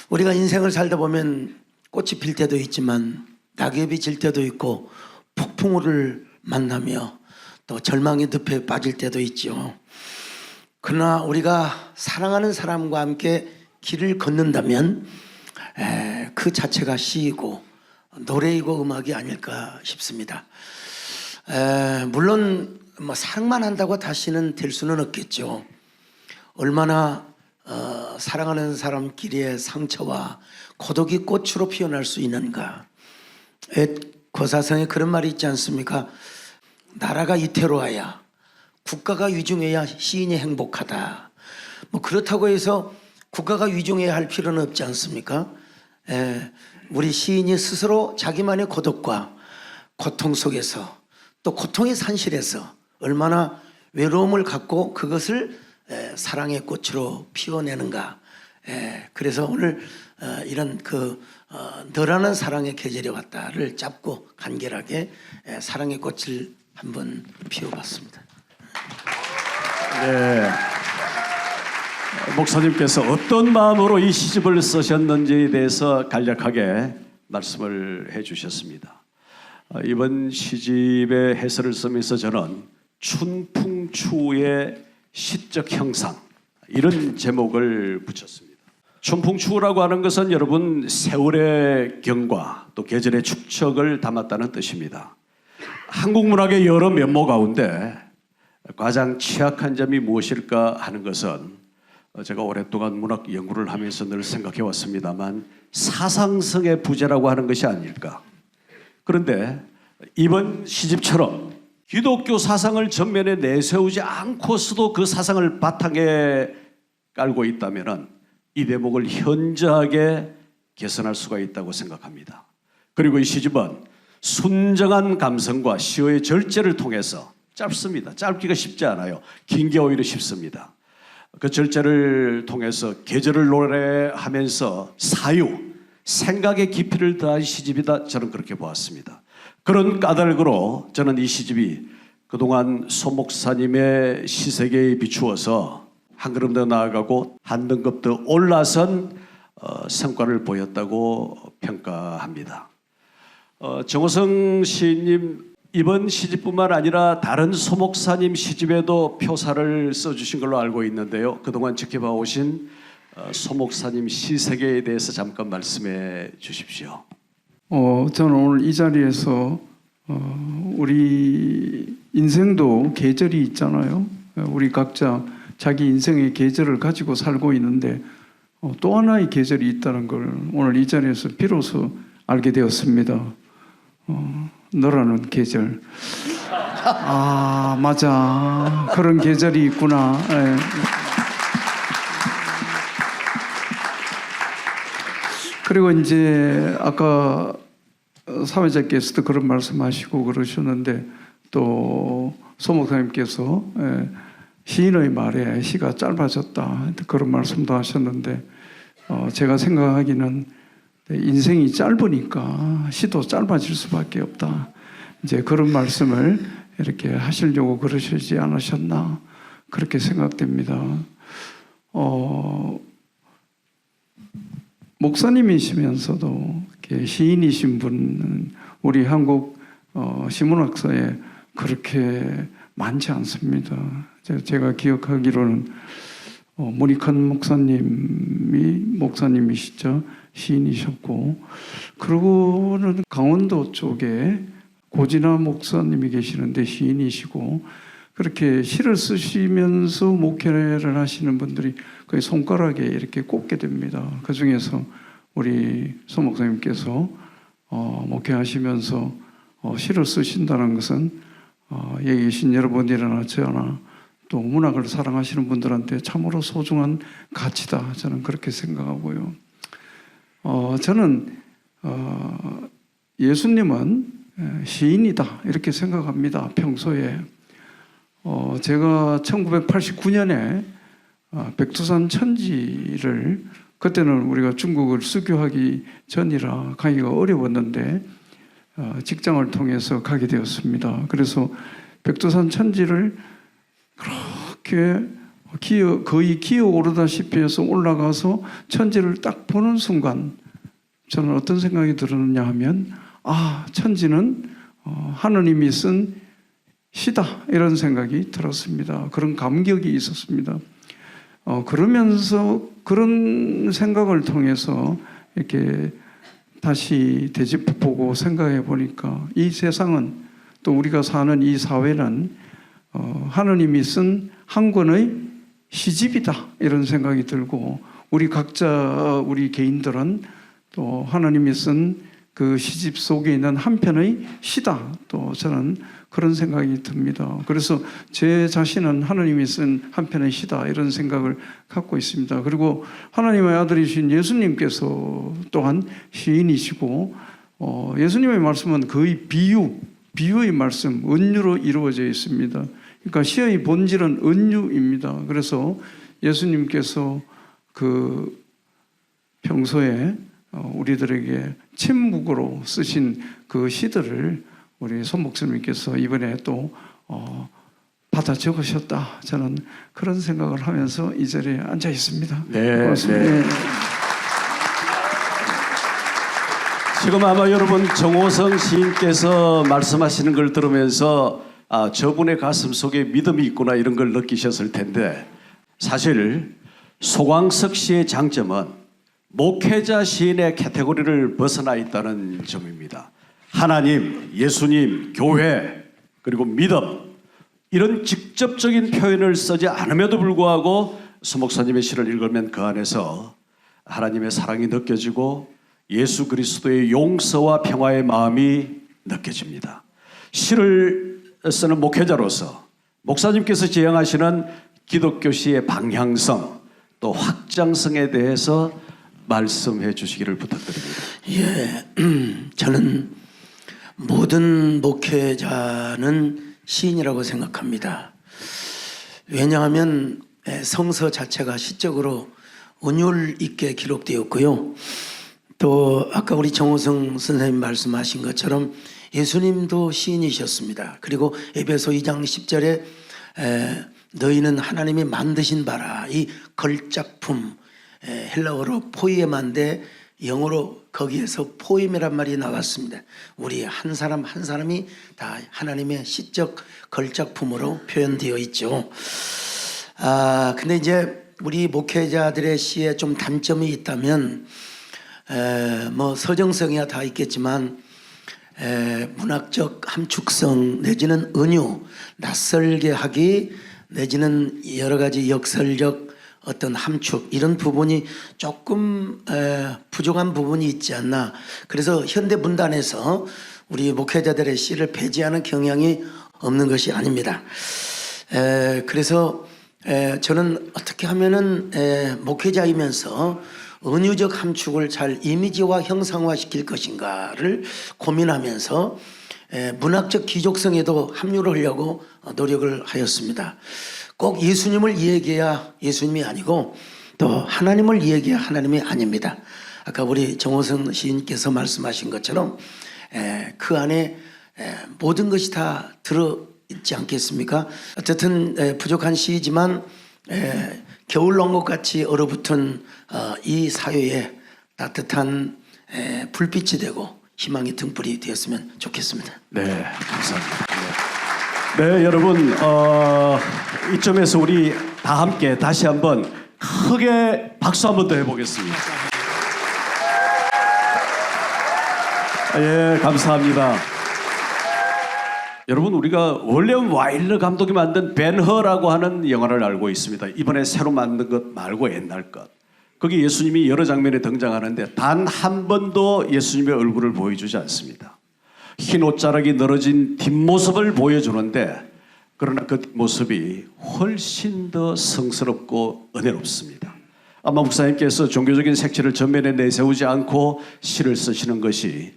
우리가 인생을 살다 보면 꽃이 필 때도 있지만 낙엽이 질 때도 있고 폭풍우를 만나며 또 절망의 늪에 빠질 때도 있죠. 그러나 우리가 사랑하는 사람과 함께 길을 걷는다면 그 자체가 시이고 노래이고 음악이 아닐까 싶습니다. 물론 뭐 사랑만 한다고 다시는 될 수는 없겠죠. 얼마나 사랑하는 사람끼리의 상처와 고독이 꽃으로 피어날 수 있는가. 고사성에 그런 말이 있지 않습니까? 나라가 이태로워야 국가가 위중해야 시인이 행복하다. 뭐 그렇다고 해서 국가가 위중해야 할 필요는 없지 않습니까? 우리 시인이 스스로 자기만의 고독과 고통 속에서 또 고통의 산실에서 얼마나 외로움을 갖고 그것을 사랑의 꽃으로 피워내는가. 그래서 오늘 이런 너라는 사랑의 계절이 왔다를 잡고 간결하게 사랑의 꽃을 한번 피워봤습니다. 네. 목사님께서 어떤 마음으로 이 시집을 쓰셨는지에 대해서 간략하게 말씀을 해주셨습니다. 이번 시집의 해설을 쓰면서 저는 춘풍추의 시적 형상 이런 제목을 붙였습니다. 춘풍추라고 하는 것은 여러분 세월의 경과 또 계절의 축적을 담았다는 뜻입니다. 한국 문학의 여러 면모 가운데 가장 취약한 점이 무엇일까 하는 것은 제가 오랫동안 문학 연구를 하면서 늘 생각해 왔습니다만 사상성의 부재라고 하는 것이 아닐까. 그런데 이번 시집처럼 기독교 사상을 전면에 내세우지 않고서도 그 사상을 바탕에 깔고 있다면 이 대목을 현저하게 개선할 수가 있다고 생각합니다. 그리고 이 시집은 순정한 감성과 시어의 절제를 통해서 짧습니다. 짧기가 쉽지 않아요. 긴 게 오히려 쉽습니다. 그 절제를 통해서 계절을 노래하면서 사유, 생각의 깊이를 더한 시집이다. 저는 그렇게 보았습니다. 그런 까닭으로 저는 이 시집이 그동안 소 목사님의 시세계에 비추어서 한 걸음 더 나아가고 한 등급 더 올라선 성과를 보였다고 평가합니다. 정호성 시인님 이번 시집뿐만 아니라 다른 소 목사님 시집에도 표사를 써주신 걸로 알고 있는데요. 그동안 지켜봐 오신 소 목사님 시세계에 대해서 잠깐 말씀해 주십시오. 저는 오늘 이 자리에서 우리 인생도 계절이 있잖아요. 우리 각자 자기 인생의 계절을 가지고 살고 있는데 또 하나의 계절이 있다는 걸 오늘 이 자리에서 비로소 알게 되었습니다. 너라는 계절. 아, 맞아. 그런 계절이 있구나. 예. 그리고 이제 아까 사회자께서도 그런 말씀하시고 그러셨는데 또 소 목사님께서 시인의 말에 시가 짧아졌다 그런 말씀도 하셨는데 제가 생각하기는 인생이 짧으니까 시도 짧아질 수밖에 없다. 이제 그런 말씀을 이렇게 하시려고 그러시지 않으셨나 그렇게 생각됩니다. 목사님이시면서도 이렇게 시인이신 분은 우리 한국 시문학사에 그렇게 많지 않습니다. 제가 기억하기로는 모니칸 목사님이 목사님이시죠. 시인이셨고, 그리고는 강원도 쪽에 고진아 목사님이 계시는데 시인이시고, 그렇게 시를 쓰시면서 목회를 하시는 분들이 거의 손가락에 이렇게 꼽게 됩니다. 그 중에서 우리 소 목사님께서 목회하시면서 시를 쓰신다는 것은 여기 계신 여러분이나 저나 또 문학을 사랑하시는 분들한테 참으로 소중한 가치다. 저는 그렇게 생각하고요. 저는 예수님은 시인이다 이렇게 생각합니다. 평소에 제가 1989년에 백두산 천지를 그때는 우리가 중국을 수교하기 전이라 가기가 어려웠는데 직장을 통해서 가게 되었습니다. 그래서 백두산 천지를 그렇게 거의 기어오르다시피 해서 올라가서 천지를 딱 보는 순간 저는 어떤 생각이 들었느냐 하면 천지는 하느님이 쓴 시다 이런 생각이 들었습니다. 그런 감격이 있었습니다. 그러면서 그런 생각을 통해서 이렇게 다시 되짚어보고 생각해 보니까 이 세상은 또 우리가 사는 이 사회는 하느님이 쓴 한 권의 시집이다 이런 생각이 들고 우리 각자 우리 개인들은 또 하느님이 쓴 그 시집 속에 있는 한 편의 시다 또 저는 그런 생각이 듭니다. 그래서 제 자신은 하느님이 쓴 한 편의 시다 이런 생각을 갖고 있습니다. 그리고 하나님의 아들이신 예수님께서 또한 시인이시고 예수님의 말씀은 거의 비유의 말씀, 은유로 이루어져 있습니다. 그러니까 시의 본질은 은유입니다. 그래서 예수님께서 그 평소에 우리들에게 침묵으로 쓰신 그 시들을 우리 손 목사님께서 이번에 또 받아 적으셨다. 저는 그런 생각을 하면서 이 자리에 앉아 있습니다. 네, 고맙습니다. 네. 지금 아마 여러분 정호성 시인께서 말씀하시는 걸 들으면서 저분의 가슴 속에 믿음이 있구나 이런 걸 느끼셨을 텐데 사실 소광석 씨의 장점은 목회자 시인의 카테고리를 벗어나 있다는 점입니다. 하나님, 예수님, 교회, 그리고 믿음 이런 직접적인 표현을 쓰지 않음에도 불구하고 수 목사님의 시를 읽으면 그 안에서 하나님의 사랑이 느껴지고 예수 그리스도의 용서와 평화의 마음이 느껴집니다. 시를 쓰는 목회자로서 목사님께서 지향하시는 기독교 시의 방향성 또 확장성에 대해서 말씀해 주시기를 부탁드립니다. 예, 저는 모든 목회자는 시인이라고 생각합니다. 왜냐하면 성서 자체가 시적으로 은율 있게 기록되었고요. 또 아까 우리 정호성 선생님 말씀하신 것처럼 예수님도 시인이셨습니다. 그리고 에베소 2장 10절에 너희는 하나님이 만드신 바라 이 걸작품 헬라어로 포이에만데 영어로 거기에서 포임이란 말이 나왔습니다. 우리 한 사람 한 사람이 다 하나님의 시적 걸작품으로 표현되어 있죠. 근데 이제 우리 목회자들의 시에 좀 단점이 있다면 뭐 서정성이야 다 있겠지만 문학적 함축성 내지는 은유 낯설게 하기 내지는 여러 가지 역설적 어떤 함축 이런 부분이 조금 부족한 부분이 있지 않나. 그래서 현대 문단에서 우리 목회자들의 시를 배제하는 경향이 없는 것이 아닙니다. 그래서 저는 어떻게 하면은 목회자이면서 은유적 함축을 잘 이미지화 형상화시킬 것인가를 고민하면서 문학적 기족성에도 합류를 하려고 노력을 하였습니다. 꼭 예수님을 이야기해야 예수님이 아니고 또 하나님을 이야기해야 하나님이 아닙니다. 아까 우리 정호성 시인께서 말씀하신 것처럼 그 안에 모든 것이 다 들어있지 않겠습니까? 어쨌든 부족한 시이지만 겨울왕국 같이 얼어붙은 이 사회에 따뜻한 불빛이 되고 희망의 등불이 되었으면 좋겠습니다. 네, 감사합니다. 네, 여러분 이점에서 우리 다 함께 다시 한번 크게 박수 한번 더 해보겠습니다. 예, 감사합니다. 여러분 우리가 원래는 와일러 감독이 만든 벤허라고 하는 영화를 알고 있습니다. 이번에 새로 만든 것 말고 옛날 것. 거기 예수님이 여러 장면에 등장하는데 단 한 번도 예수님의 얼굴을 보여주지 않습니다. 흰 옷자락이 늘어진 뒷모습을 보여주는데 그러나 그 모습이 훨씬 더 성스럽고 은혜롭습니다. 아마 목사님께서 종교적인 색채를 전면에 내세우지 않고 시를 쓰시는 것이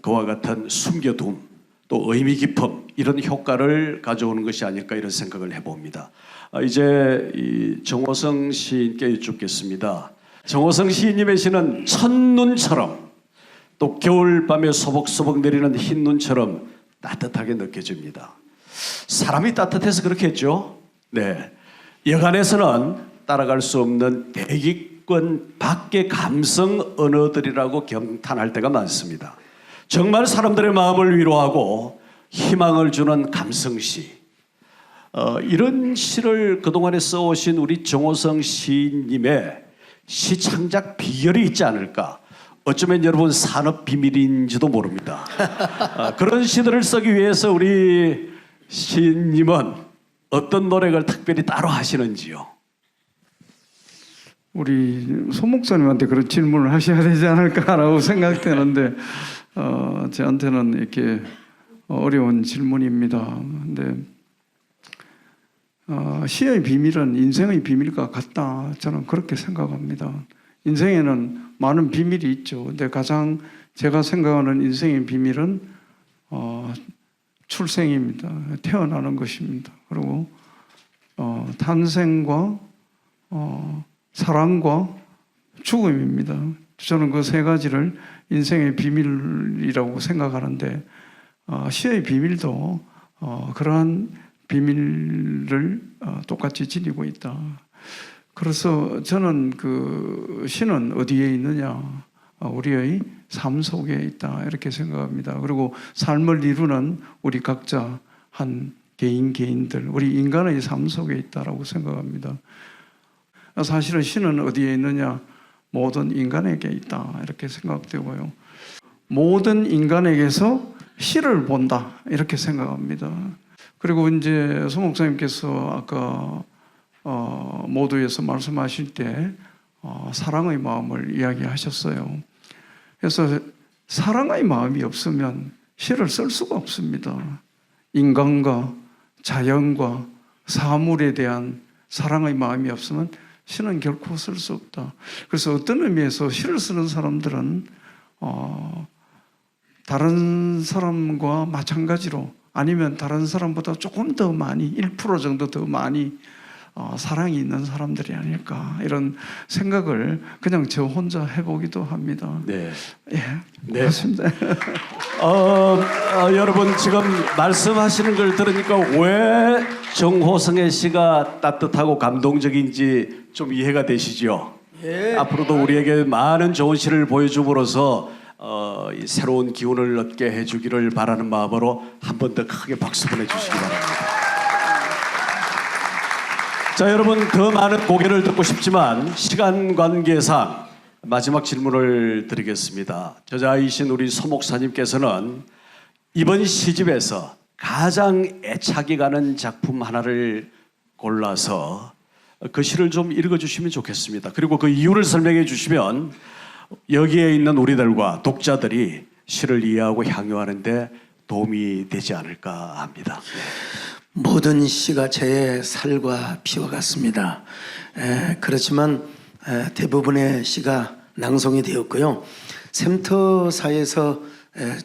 그와 같은 숨겨둠 또 의미 깊음 이런 효과를 가져오는 것이 아닐까 이런 생각을 해봅니다. 이제 이 정호성 시인께 여쭙겠습니다. 정호성 시인님의 시는 첫눈처럼 또 겨울밤에 소복소복 내리는 흰눈처럼 따뜻하게 느껴집니다. 사람이 따뜻해서 그렇겠죠. 네, 여간에서는 따라갈 수 없는 대기권 밖의 감성 언어들이라고 경탄할 때가 많습니다. 정말 사람들의 마음을 위로하고 희망을 주는 감성시. 이런 시를 그동안에 써오신 우리 정호성 시인님의 시 창작 비결이 있지 않을까. 어쩌면 여러분 산업 비밀인지도 모릅니다. 그런 시들을 쓰기 위해서 우리 시인님은 어떤 노력을 특별히 따로 하시는지요? 우리 소 목사님한테 그런 질문을 하셔야 되지 않을까라고 생각되는데 저한테는 이렇게 어려운 질문입니다. 근데 시의 비밀은 인생의 비밀과 같다. 저는 그렇게 생각합니다. 인생에는 많은 비밀이 있죠. 근데 가장 제가 생각하는 인생의 비밀은 출생입니다. 태어나는 것입니다. 그리고 탄생과 사랑과 죽음입니다. 저는 그 세 가지를 인생의 비밀이라고 생각하는데 시의 비밀도 그러한 비밀을 똑같이 지니고 있다. 그래서 저는 그 시는 어디에 있느냐? 우리의 삶 속에 있다 이렇게 생각합니다. 그리고 삶을 이루는 우리 각자 한 개인들, 우리 인간의 삶 속에 있다라고 생각합니다. 사실은 시는 어디에 있느냐? 모든 인간에게 있다 이렇게 생각되고요. 모든 인간에게서 시를 본다 이렇게 생각합니다. 그리고 이제 소 목사님께서 아까 모두에서 말씀하실 때 사랑의 마음을 이야기하셨어요. 그래서 사랑의 마음이 없으면 시를 쓸 수가 없습니다. 인간과 자연과 사물에 대한 사랑의 마음이 없으면 시는 결코 쓸 수 없다. 그래서 어떤 의미에서 시를 쓰는 사람들은 다른 사람과 마찬가지로 아니면 다른 사람보다 조금 더 많이 1% 정도 더 많이 사랑이 있는 사람들이 아닐까 이런 생각을 그냥 저 혼자 해보기도 합니다. 네, 예, 네. 그렇습니다. 여러분 지금 말씀하시는 걸 들으니까 왜 정호성의 시가 따뜻하고 감동적인지 좀 이해가 되시죠? 예. 앞으로도 우리에게 많은 좋은 시를 보여줌으로써 이 새로운 기운을 얻게 해주기를 바라는 마음으로 한 번 더 크게 박수 보내주시기 바랍니다. 자, 여러분 더 많은 고개를 듣고 싶지만 시간 관계상 마지막 질문을 드리겠습니다. 저자이신 우리 소 목사님께서는 이번 시집에서 가장 애착이 가는 작품 하나를 골라서 그 시를 좀 읽어주시면 좋겠습니다. 그리고 그 이유를 설명해 주시면 여기에 있는 우리들과 독자들이 시를 이해하고 향유하는데 도움이 되지 않을까 합니다. 모든 시가 제 살과 피와 같습니다. 그렇지만 대부분의 시가 낭송이 되었고요. 샘터사에서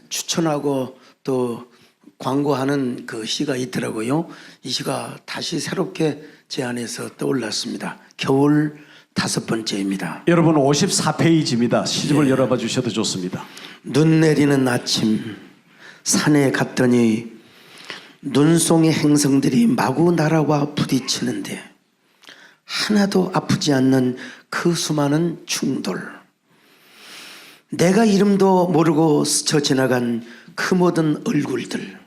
추천하고 또 광고하는 그 시가 있더라고요. 이 시가 다시 새롭게 제 안에서 떠올랐습니다. 겨울 5번째입니다. 여러분 54페이지입니다. 시집을 열어봐 주셔도 좋습니다. 눈 내리는 아침 산에 갔더니 눈송이 행성들이 마구 날아와 부딪히는데 하나도 아프지 않는 그 수많은 충돌, 내가 이름도 모르고 스쳐 지나간 그 모든 얼굴들,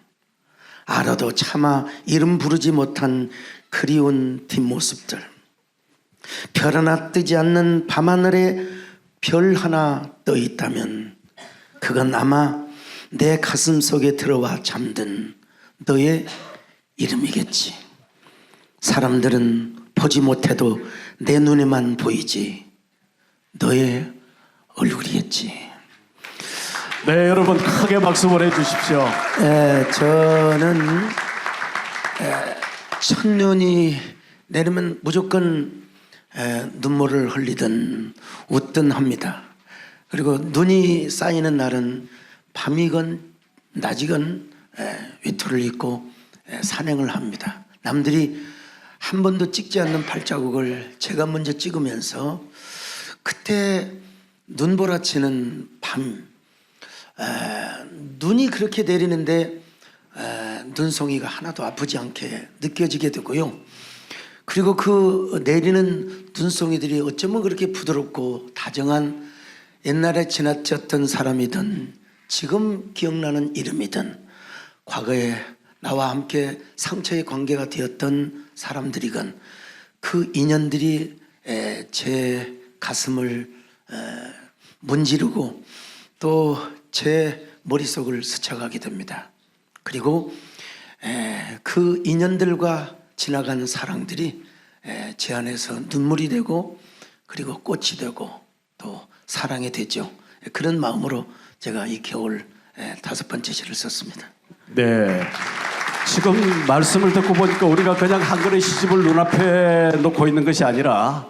알아도 차마 이름 부르지 못한 그리운 뒷모습들, 별 하나 뜨지 않는 밤하늘에 별 하나 떠 있다면 그건 아마 내 가슴 속에 들어와 잠든 너의 이름이겠지. 사람들은 보지 못해도 내 눈에만 보이지. 너의 얼굴이겠지. 네, 여러분 크게 박수 보내주십시오. 저는 첫눈이 내리면 무조건 눈물을 흘리든 웃든 합니다. 그리고 눈이 쌓이는 날은 밤이건 낮이건 외투를 입고 산행을 합니다. 남들이 한 번도 찍지 않는 발자국을 제가 먼저 찍으면서 그때 눈보라치는 밤, 눈이 그렇게 내리는데 눈송이가 하나도 아프지 않게 느껴지게 되고요. 그리고 그 내리는 눈송이들이 어쩌면 그렇게 부드럽고 다정한 옛날에 지나쳤던 사람이든 지금 기억나는 이름이든 과거에 나와 함께 상처의 관계가 되었던 사람들이건 그 인연들이 제 가슴을 문지르고 또 제 머릿속을 스쳐가게 됩니다. 그리고 그 인연들과 지나간 사랑들이 제 안에서 눈물이 되고 그리고 꽃이 되고 또 사랑이 되죠. 그런 마음으로 제가 이 겨울 5번째 시를 썼습니다. 네. 지금 말씀을 듣고 보니까 우리가 그냥 한 권의 시집을 눈앞에 놓고 있는 것이 아니라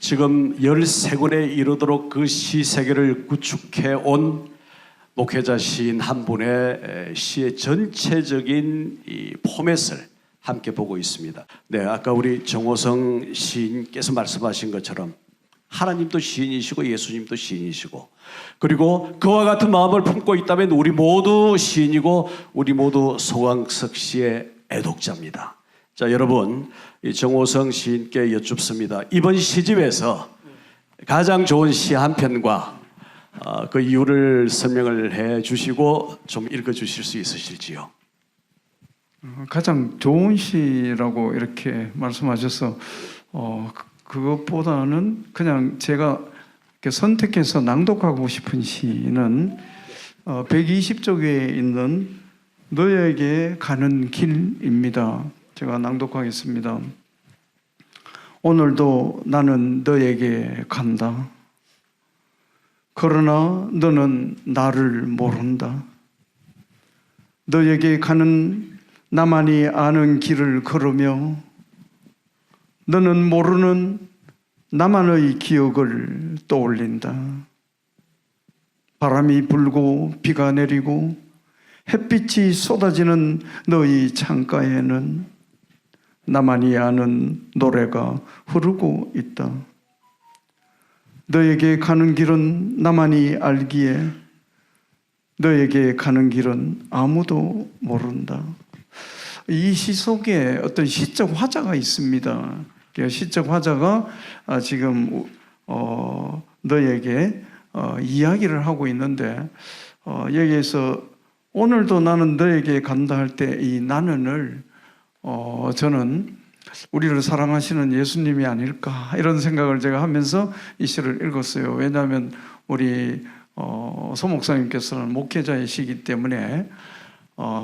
지금 13권에 이르도록 그 시 세계를 구축해 온 목회자 시인 한 분의 시의 전체적인 이 포맷을 함께 보고 있습니다. 네, 아까 우리 정호성 시인께서 말씀하신 것처럼 하나님도 시인이시고 예수님도 시인이시고 그리고 그와 같은 마음을 품고 있다면 우리 모두 시인이고 우리 모두 소강석 씨의 애독자입니다. 자, 여러분 이 정호성 시인께 여쭙습니다. 이번 시집에서 가장 좋은 시 한 편과 그 이유를 설명을 해 주시고 좀 읽어 주실 수 있으실지요? 가장 좋은 시라고 이렇게 말씀하셔서 그것보다는 그냥 제가 이렇게 선택해서 낭독하고 싶은 시는 120쪽에 있는 너에게 가는 길입니다. 제가 낭독하겠습니다. 오늘도 나는 너에게 간다. 그러나 너는 나를 모른다. 너에게 가는 나만이 아는 길을 걸으며 너는 모르는 나만의 기억을 떠올린다. 바람이 불고 비가 내리고 햇빛이 쏟아지는 너희 창가에는 나만이 아는 노래가 흐르고 있다. 너에게 가는 길은 나만이 알기에 너에게 가는 길은 아무도 모른다. 이 시 속에 어떤 시적 화자가 있습니다. 시적 화자가 지금 너에게 이야기를 하고 있는데 여기에서 오늘도 나는 너에게 간다 할 때 이 나는을 저는 우리를 사랑하시는 예수님이 아닐까 이런 생각을 제가 하면서 이 시를 읽었어요. 왜냐하면 우리 소 목사님께서는 목회자이시기 때문에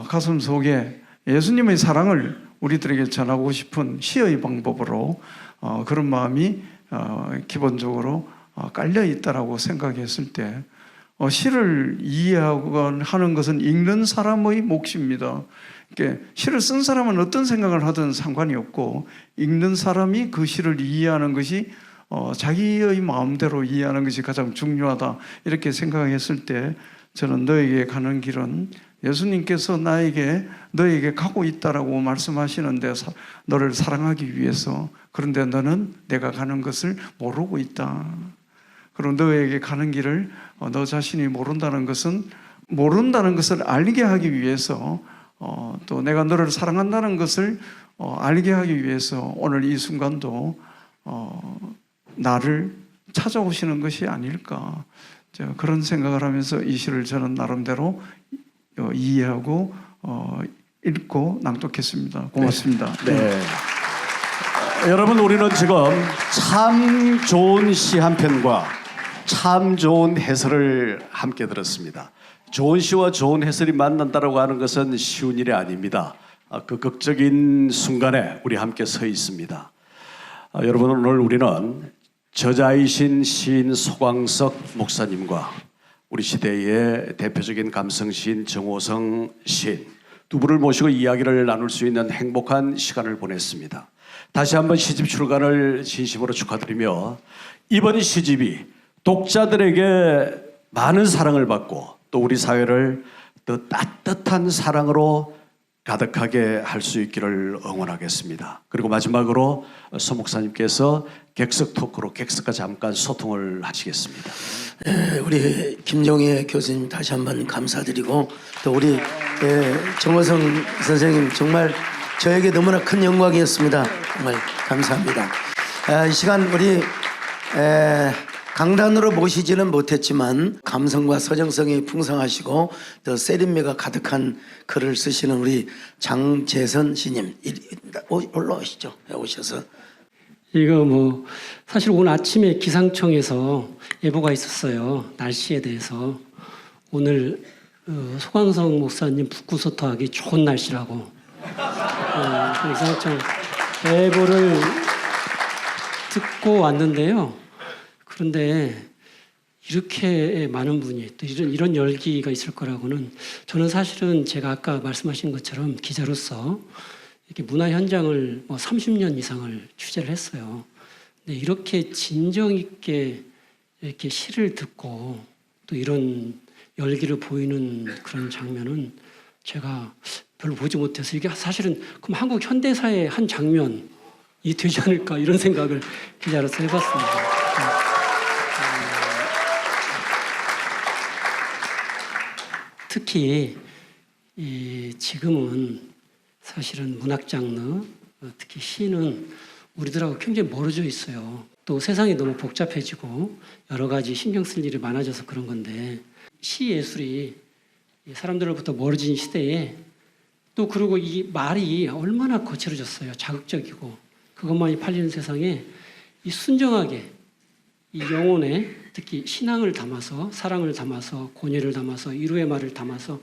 가슴 속에 예수님의 사랑을 우리들에게 전하고 싶은 시의 방법으로 그런 마음이 기본적으로 깔려 있다라고 생각했을 때 시를 이해하고 하는 것은 읽는 사람의 몫입니다. 그러니까 시를 쓴 사람은 어떤 생각을 하든 상관이 없고 읽는 사람이 그 시를 이해하는 것이 자기의 마음대로 이해하는 것이 가장 중요하다 이렇게 생각했을 때 저는 너에게 가는 길은 예수님께서 너에게 가고 있다라고 말씀하시는데 너를 사랑하기 위해서 그런데 너는 내가 가는 것을 모르고 있다. 그리고 너에게 가는 길을 너 자신이 모른다는 것을 알게 하기 위해서 또 내가 너를 사랑한다는 것을 알게 하기 위해서 오늘 이 순간도 나를 찾아오시는 것이 아닐까 그런 생각을 하면서 이 시를 저는 나름대로 이해하고 읽고 낭독했습니다. 고맙습니다. 네. 여러분 우리는 지금 참 좋은 시 한 편과 참 좋은 해설을 함께 들었습니다. 좋은 시와 좋은 해설이 만난다고 하는 것은 쉬운 일이 아닙니다. 그 극적인 순간에 우리 함께 서 있습니다. 여러분 오늘 우리는 저자이신 시인 소광석 목사님과 우리 시대의 대표적인 감성 시인 정호성 시인 두 분을 모시고 이야기를 나눌 수 있는 행복한 시간을 보냈습니다. 다시 한번 시집 출간을 진심으로 축하드리며 이번 시집이 독자들에게 많은 사랑을 받고 또 우리 사회를 더 따뜻한 사랑으로 가득하게 할 수 있기를 응원하겠습니다. 그리고 마지막으로 서 목사님께서 객석 토크로 객석과 잠깐 소통을 하시겠습니다. 우리 김종혜 교수님 다시 한번 감사드리고 또 우리 정호성 선생님 정말 저에게 너무나 큰 영광이었습니다. 정말 감사합니다. 이 시간 우리 강단으로 모시지는 못했지만 감성과 서정성이 풍성하시고 또 세련미가 가득한 글을 쓰시는 우리 장재선 시님 올라오시죠. 오셔서 이거 사실 오늘 아침에 기상청에서 예보가 있었어요. 날씨에 대해서 오늘 소광성 목사님 북구서터하기 좋은 날씨라고 기상청 예보를 듣고 왔는데요. 그런데 이렇게 많은 분이 또 이런 열기가 있을 거라고는 저는 사실은 제가 아까 말씀하신 것처럼 기자로서 이렇게 문화 현장을 30년 이상을 취재를 했어요. 근데 이렇게 진정 있게 이렇게 시를 듣고 또 이런 열기를 보이는 그런 장면은 제가 별로 보지 못해서 이게 사실은 그럼 한국 현대사의 한 장면이 되지 않을까 이런 생각을 기자로서 해봤습니다. 특히 지금은 사실은 문학 장르, 특히 시는 우리들하고 굉장히 멀어져 있어요. 또 세상이 너무 복잡해지고 여러 가지 신경 쓸 일이 많아져서 그런 건데 시 예술이 사람들로부터 멀어진 시대에 또 그리고 이 말이 얼마나 거칠어졌어요. 자극적이고 그것만이 팔리는 세상에 이 순정하게 이 영혼에 특히 신앙을 담아서 사랑을 담아서 권위를 담아서 위로의 말을 담아서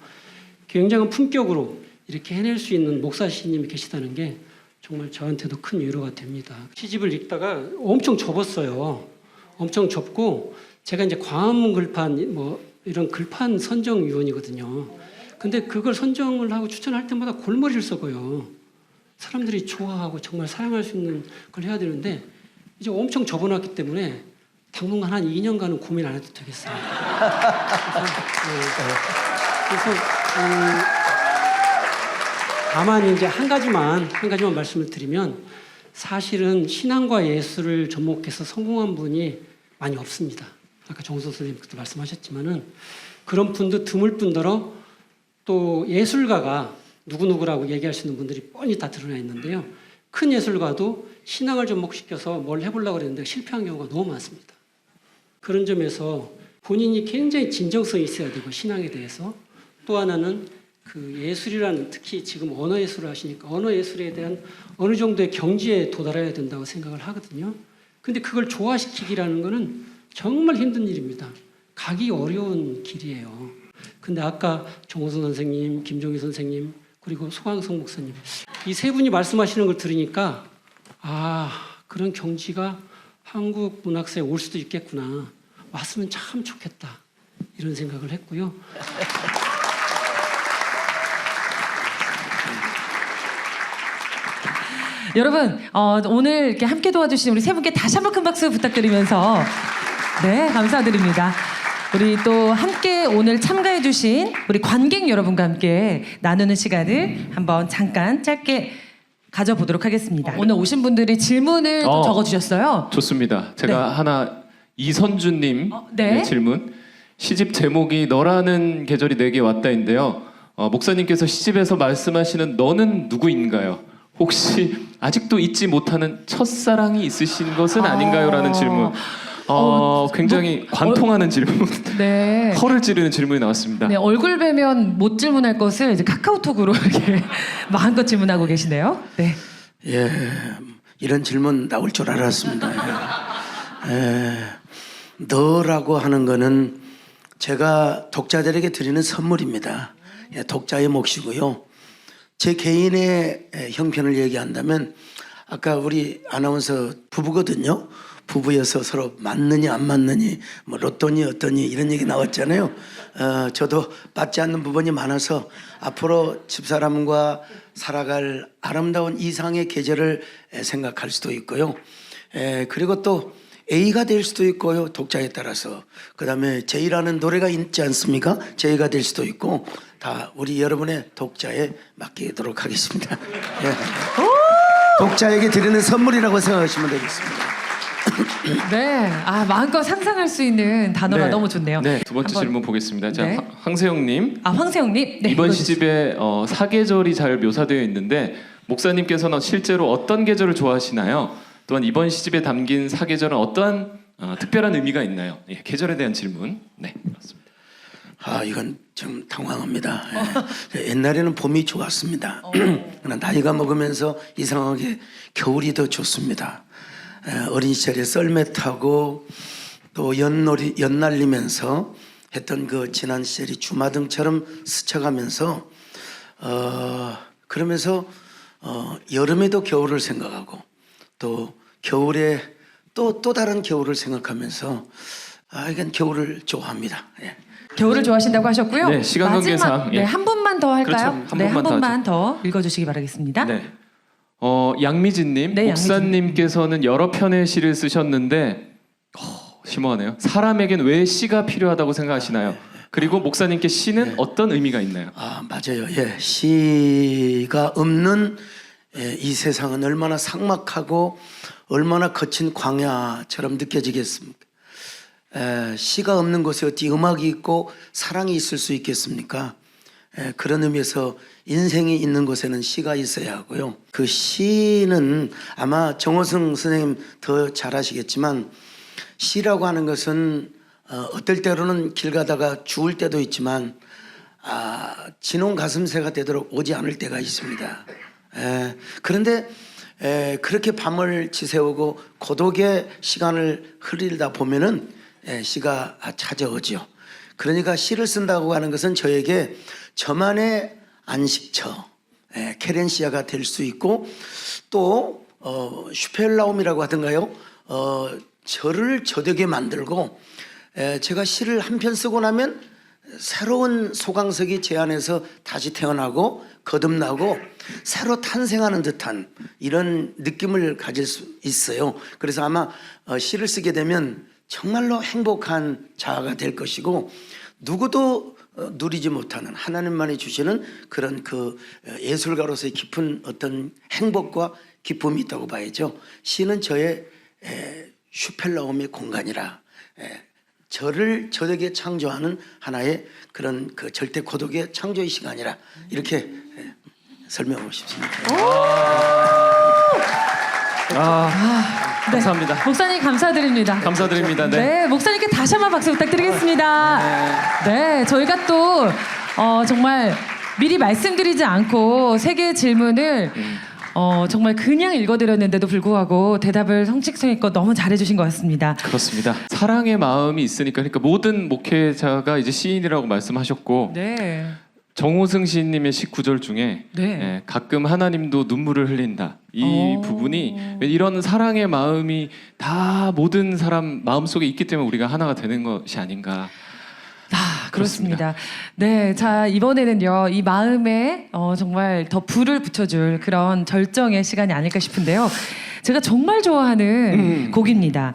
굉장한 품격으로 이렇게 해낼 수 있는 목사 시인님이 계시다는 게 정말 저한테도 큰 위로가 됩니다. 시집을 읽다가 엄청 접었어요. 엄청 접고 제가 이제 광화문 글판 이런 글판 선정위원이거든요. 근데 그걸 선정을 하고 추천할 때마다 골머리를 썩어요. 사람들이 좋아하고 정말 사랑할 수 있는 걸 해야 되는데 이제 엄청 접어놨기 때문에 당분간 한 2년간은 고민 안 해도 되겠어요. 그래서 다만 이제 한 가지만 말씀을 드리면 사실은 신앙과 예술을 접목해서 성공한 분이 많이 없습니다. 아까 정우성 선생님께서 말씀하셨지만은 그런 분도 드물 뿐더러 또 예술가가 누구누구라고 얘기할 수 있는 분들이 뻔히 다 드러나 있는데요. 큰 예술가도 신앙을 접목시켜서 뭘 해보려고 그랬는데 실패한 경우가 너무 많습니다. 그런 점에서 본인이 굉장히 진정성이 있어야 되고 신앙에 대해서 또 하나는 그 예술이라는 특히 지금 언어 예술을 하시니까 언어 예술에 대한 어느 정도의 경지에 도달해야 된다고 생각을 하거든요. 근데 그걸 조화시키기라는 거는 정말 힘든 일입니다. 가기 어려운 길이에요. 근데 아까 정호성 선생님, 김종희 선생님, 그리고 소강성 목사님. 이 세 분이 말씀하시는 걸 들으니까 그런 경지가 한국 문학사에 올 수도 있겠구나. 왔으면 참 좋겠다. 이런 생각을 했고요. 여러분 오늘 이렇게 함께 도와주신 우리 세 분께 다시 한번 큰 박수 부탁드리면서 네 감사드립니다. 우리 또 함께 오늘 참가해주신 우리 관객 여러분과 함께 나누는 시간을 한번 잠깐 짧게 가져보도록 하겠습니다. 오늘 오신 분들이 질문을 또 적어주셨어요. 좋습니다. 제가 하나 이선주님 네. 질문. 시집 제목이 너라는 계절이 내게 왔다인데요. 목사님께서 시집에서 말씀하시는 너는 누구인가요? 혹시 아직도 잊지 못하는 첫사랑이 있으신 것은 아닌가요?라는 질문. 굉장히 관통하는 질문. 네. 허를 찌르는 질문이 나왔습니다. 네, 얼굴 뵈면 못 질문할 것을 이제 카카오톡으로 이렇게 마음껏 질문하고 계시네요. 네. 예, 이런 질문 나올 줄 알았습니다. 너라고 하는 거는 제가 독자들에게 드리는 선물입니다. 예, 독자의 몫이고요. 제 개인의 형편을 얘기한다면 아까 우리 아나운서 부부거든요. 부부여서 서로 맞느니 안 맞느니 뭐 로또니 어떠니 이런 얘기 나왔잖아요. 저도 맞지 않는 부분이 많아서 앞으로 집사람과 살아갈 아름다운 이상의 계절을 생각할 수도 있고요. 그리고 또 A가 될 수도 있고요. 독자에 따라서. 그다음에 J라는 노래가 있지 않습니까? J가 될 수도 있고 다 우리 여러분의 독자에 맡기도록 하겠습니다. 예. 독자에게 드리는 선물이라고 생각하시면 되겠습니다. 네, 마음껏 상상할 수 있는 단어가 너무 좋네요. 네, 두 번째 한번, 질문 보겠습니다. 자, 네. 황세영님. 황세영님. 네, 이번 읽어주세요. 시집에 사계절이 잘 묘사되어 있는데 목사님께서는 실제로 어떤 계절을 좋아하시나요? 또한 이번 시집에 담긴 사계절은 어떠한 특별한 의미가 있나요? 예, 계절에 대한 질문. 네, 그렇습니다. 이건 좀 당황합니다. 예. 옛날에는 봄이 좋았습니다. 그러나 나이가 먹으면서 이상하게 겨울이 더 좋습니다. 어린 시절에 썰매 타고 또 연날리면서 했던 그 지난 시절이 주마등처럼 스쳐가면서 그러면서 여름에도 겨울을 생각하고 또 겨울에 또 다른 겨울을 생각하면서 이건 겨울을 좋아합니다. 예. 겨울을 좋아하신다고 하셨고요. 네, 시간 관계상, 마지막, 예. 한 분만 더 할까요? 그렇죠. 한 한 분만 더 읽어주시기 바라겠습니다. 네. 양미진님, 네, 목사님께서는 여러 편의 시를 쓰셨는데 심오하네요. 사람에겐 왜 시가 필요하다고 생각하시나요? 그리고 목사님께 시는 어떤 의미가 있나요? 맞아요. 예, 시가 없는 이 세상은 얼마나 삭막하고 얼마나 거친 광야처럼 느껴지겠습니까? 시가 없는 곳에 어찌 음악이 있고 사랑이 있을 수 있겠습니까? 그런 의미에서 인생이 있는 곳에는 시가 있어야 하고요. 그 시는 아마 정호승 선생님 더 잘 아시겠지만 시라고 하는 것은 어떨 때로는 길 가다가 죽을 때도 있지만 진홍 가슴새가 되도록 오지 않을 때가 있습니다. 그런데 그렇게 밤을 지새우고 고독의 시간을 흐리다 보면은 시가 찾아오죠. 그러니까 시를 쓴다고 하는 것은 저에게 저만의 안식처, 케렌시아가 될 수 있고 또 슈펠라움이라고 하던가요? 저를 저되게 만들고 제가 시를 한 편 쓰고 나면 새로운 소강석이 제 안에서 다시 태어나고 거듭나고 새로 탄생하는 듯한 이런 느낌을 가질 수 있어요. 그래서 아마 시를 쓰게 되면 정말로 행복한 자아가 될 것이고 누구도 누리지 못하는 하나님만이 주시는 그런 그 예술가로서의 깊은 어떤 행복과 기쁨이 있다고 봐야죠. 시는 저의 슈펠라움의 공간이라 저를 저에게 창조하는 하나의 그런 그 절대 고독의 창조의 시간이라 이렇게 설명하고 싶습니다. 감사합니다. 목사님 감사드립니다. 감사드립니다. 네. 네, 목사님께 다시 한번 박수 부탁드리겠습니다. 네, 저희가 또 정말 미리 말씀드리지 않고 세 개의 질문을 정말 그냥 읽어드렸는데도 불구하고 대답을 성직성있고 너무 잘해주신 것 같습니다. 그렇습니다. 사랑의 마음이 있으니까 그러니까 모든 목회자가 이제 시인이라고 말씀하셨고 네. 정호승 시인님의 시 구절 중에 네. 예, 가끔 하나님도 눈물을 흘린다. 이 오. 부분이 이런 사랑의 마음이 다 모든 사람 마음속에 있기 때문에 우리가 하나가 되는 것이 아닌가. 아, 그렇습니다. 네, 자 이번에는요 이 마음에 정말 더 불을 붙여줄 그런 절정의 시간이 아닐까 싶은데요. 제가 정말 좋아하는 곡입니다.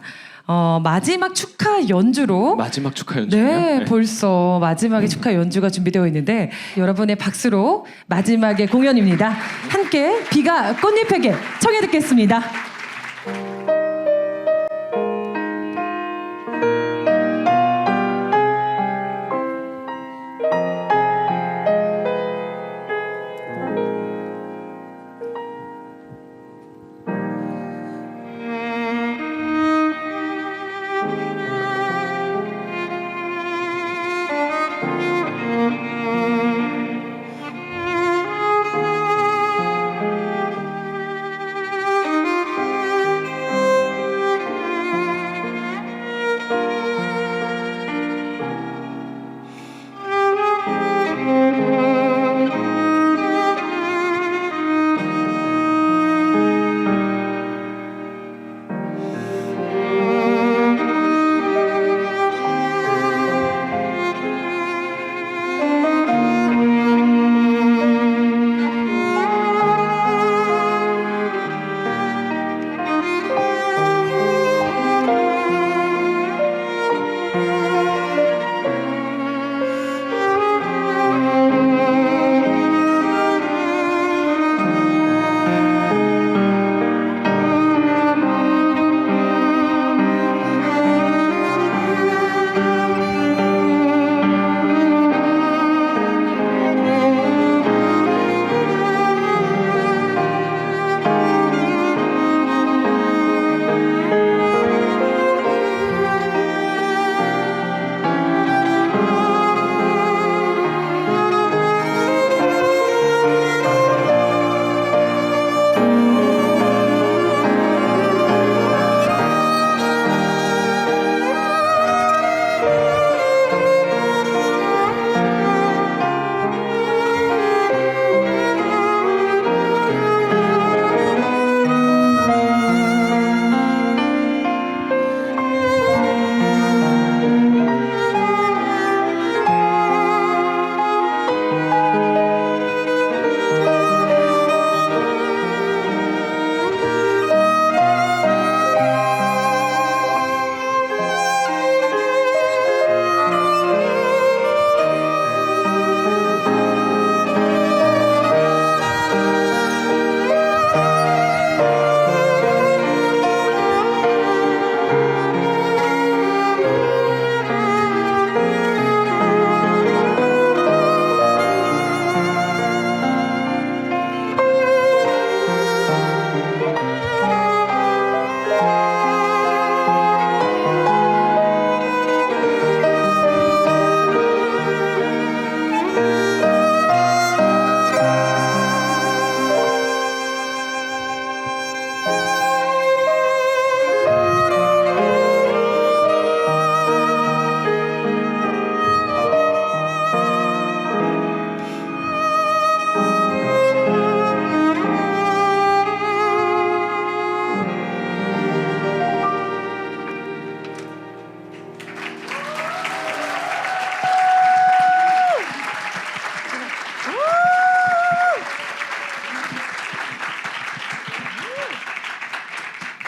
마지막 축하 연주로 마지막 축하 연주요. 네, 벌써 마지막에 축하 연주가 준비되어 있는데 여러분의 박수로 마지막의 공연입니다. 함께 비가 꽃잎에게 청해 듣겠습니다.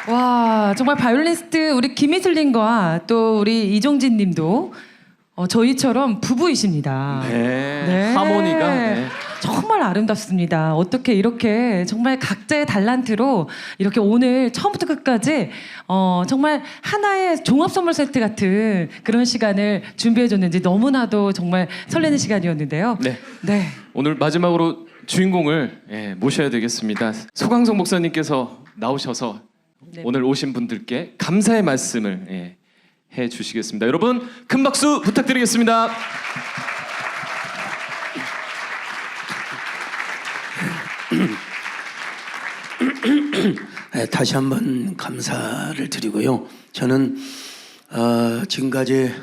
와, 정말 바이올리니스트 우리 김희슬님과 또 우리 이종진 님도 저희처럼 부부이십니다. 네. 하모니가 네. 정말 아름답습니다. 어떻게 이렇게 정말 각자의 달란트로 이렇게 오늘 처음부터 끝까지 정말 하나의 종합 선물 세트 같은 그런 시간을 준비해 줬는지 너무나도 정말 설레는 시간이었는데요. 네. 네. 오늘 마지막으로 주인공을 모셔야 되겠습니다. 소강성 목사님께서 나오셔서 네. 오늘 오신 분들께 감사의 말씀을 해 주시겠습니다. 여러분 큰 박수 부탁드리겠습니다. 네, 다시 한번 감사를 드리고요. 저는 지금까지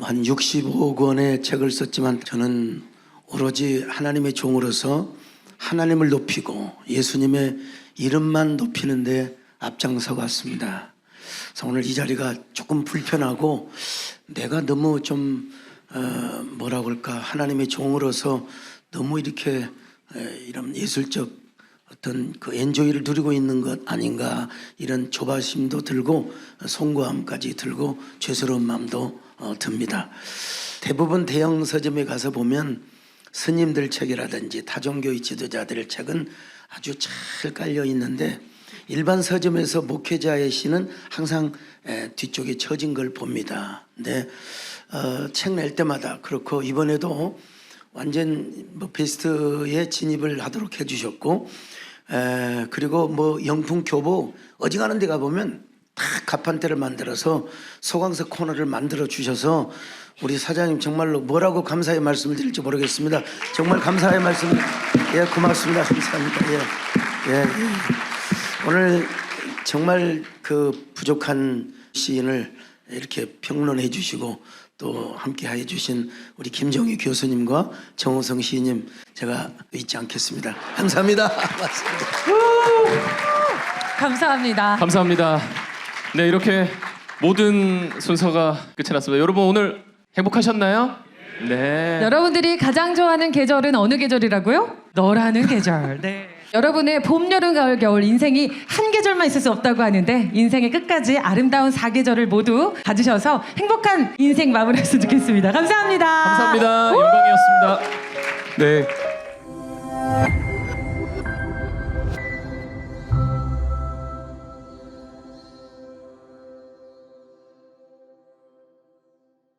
한 65권의 책을 썼지만 저는 오로지 하나님의 종으로서 하나님을 높이고 예수님의 이름만 높이는데 앞장서 갔습니다. 그래서 오늘 이 자리가 조금 불편하고 내가 너무 좀 뭐라고 할까 하나님의 종으로서 너무 이렇게 이런 예술적 어떤 그 엔조이를 누리고 있는 것 아닌가 이런 조바심도 들고 송구함까지 들고 죄스러운 마음도 듭니다. 대부분 대형 서점에 가서 보면 스님들 책이라든지 타종교의 지도자들의 책은 아주 잘 깔려 있는데 일반 서점에서 목회자의 시는 항상 뒤쪽에 처진 걸 봅니다. 근데 책 낼 때마다 그렇고 이번에도 완전 뭐 베스트에 진입을 하도록 해주셨고 그리고 뭐 영풍 교보 어지간한 데 가보면 다 가판대를 만들어서 소강석 코너를 만들어 주셔서 우리 사장님 정말로 뭐라고 감사의 말씀을 드릴지 모르겠습니다. 정말 감사의 말씀 예 고맙습니다. 감사합니다. 예. 오늘 정말 그 부족한 시인을 이렇게 평론해 주시고 또 함께 해 주신 우리 김정희 교수님과 정호성 시인님 제가 잊지 않겠습니다. 감사합니다. 감사합니다. 감사합니다. 네, 이렇게 모든 순서가 끝이 났습니다. 여러분 오늘 행복하셨나요? 네. 여러분들이 가장 좋아하는 계절은 어느 계절이라고요? 너라는 계절. 네. 여러분의 봄, 여름, 가을, 겨울 인생이 한 계절만 있을 수 없다고 하는데 인생의 끝까지 아름다운 4계절을 모두 가지셔서 행복한 인생 마무리했으면 좋겠습니다. 감사합니다. 감사합니다. 영광이었습니다. 네.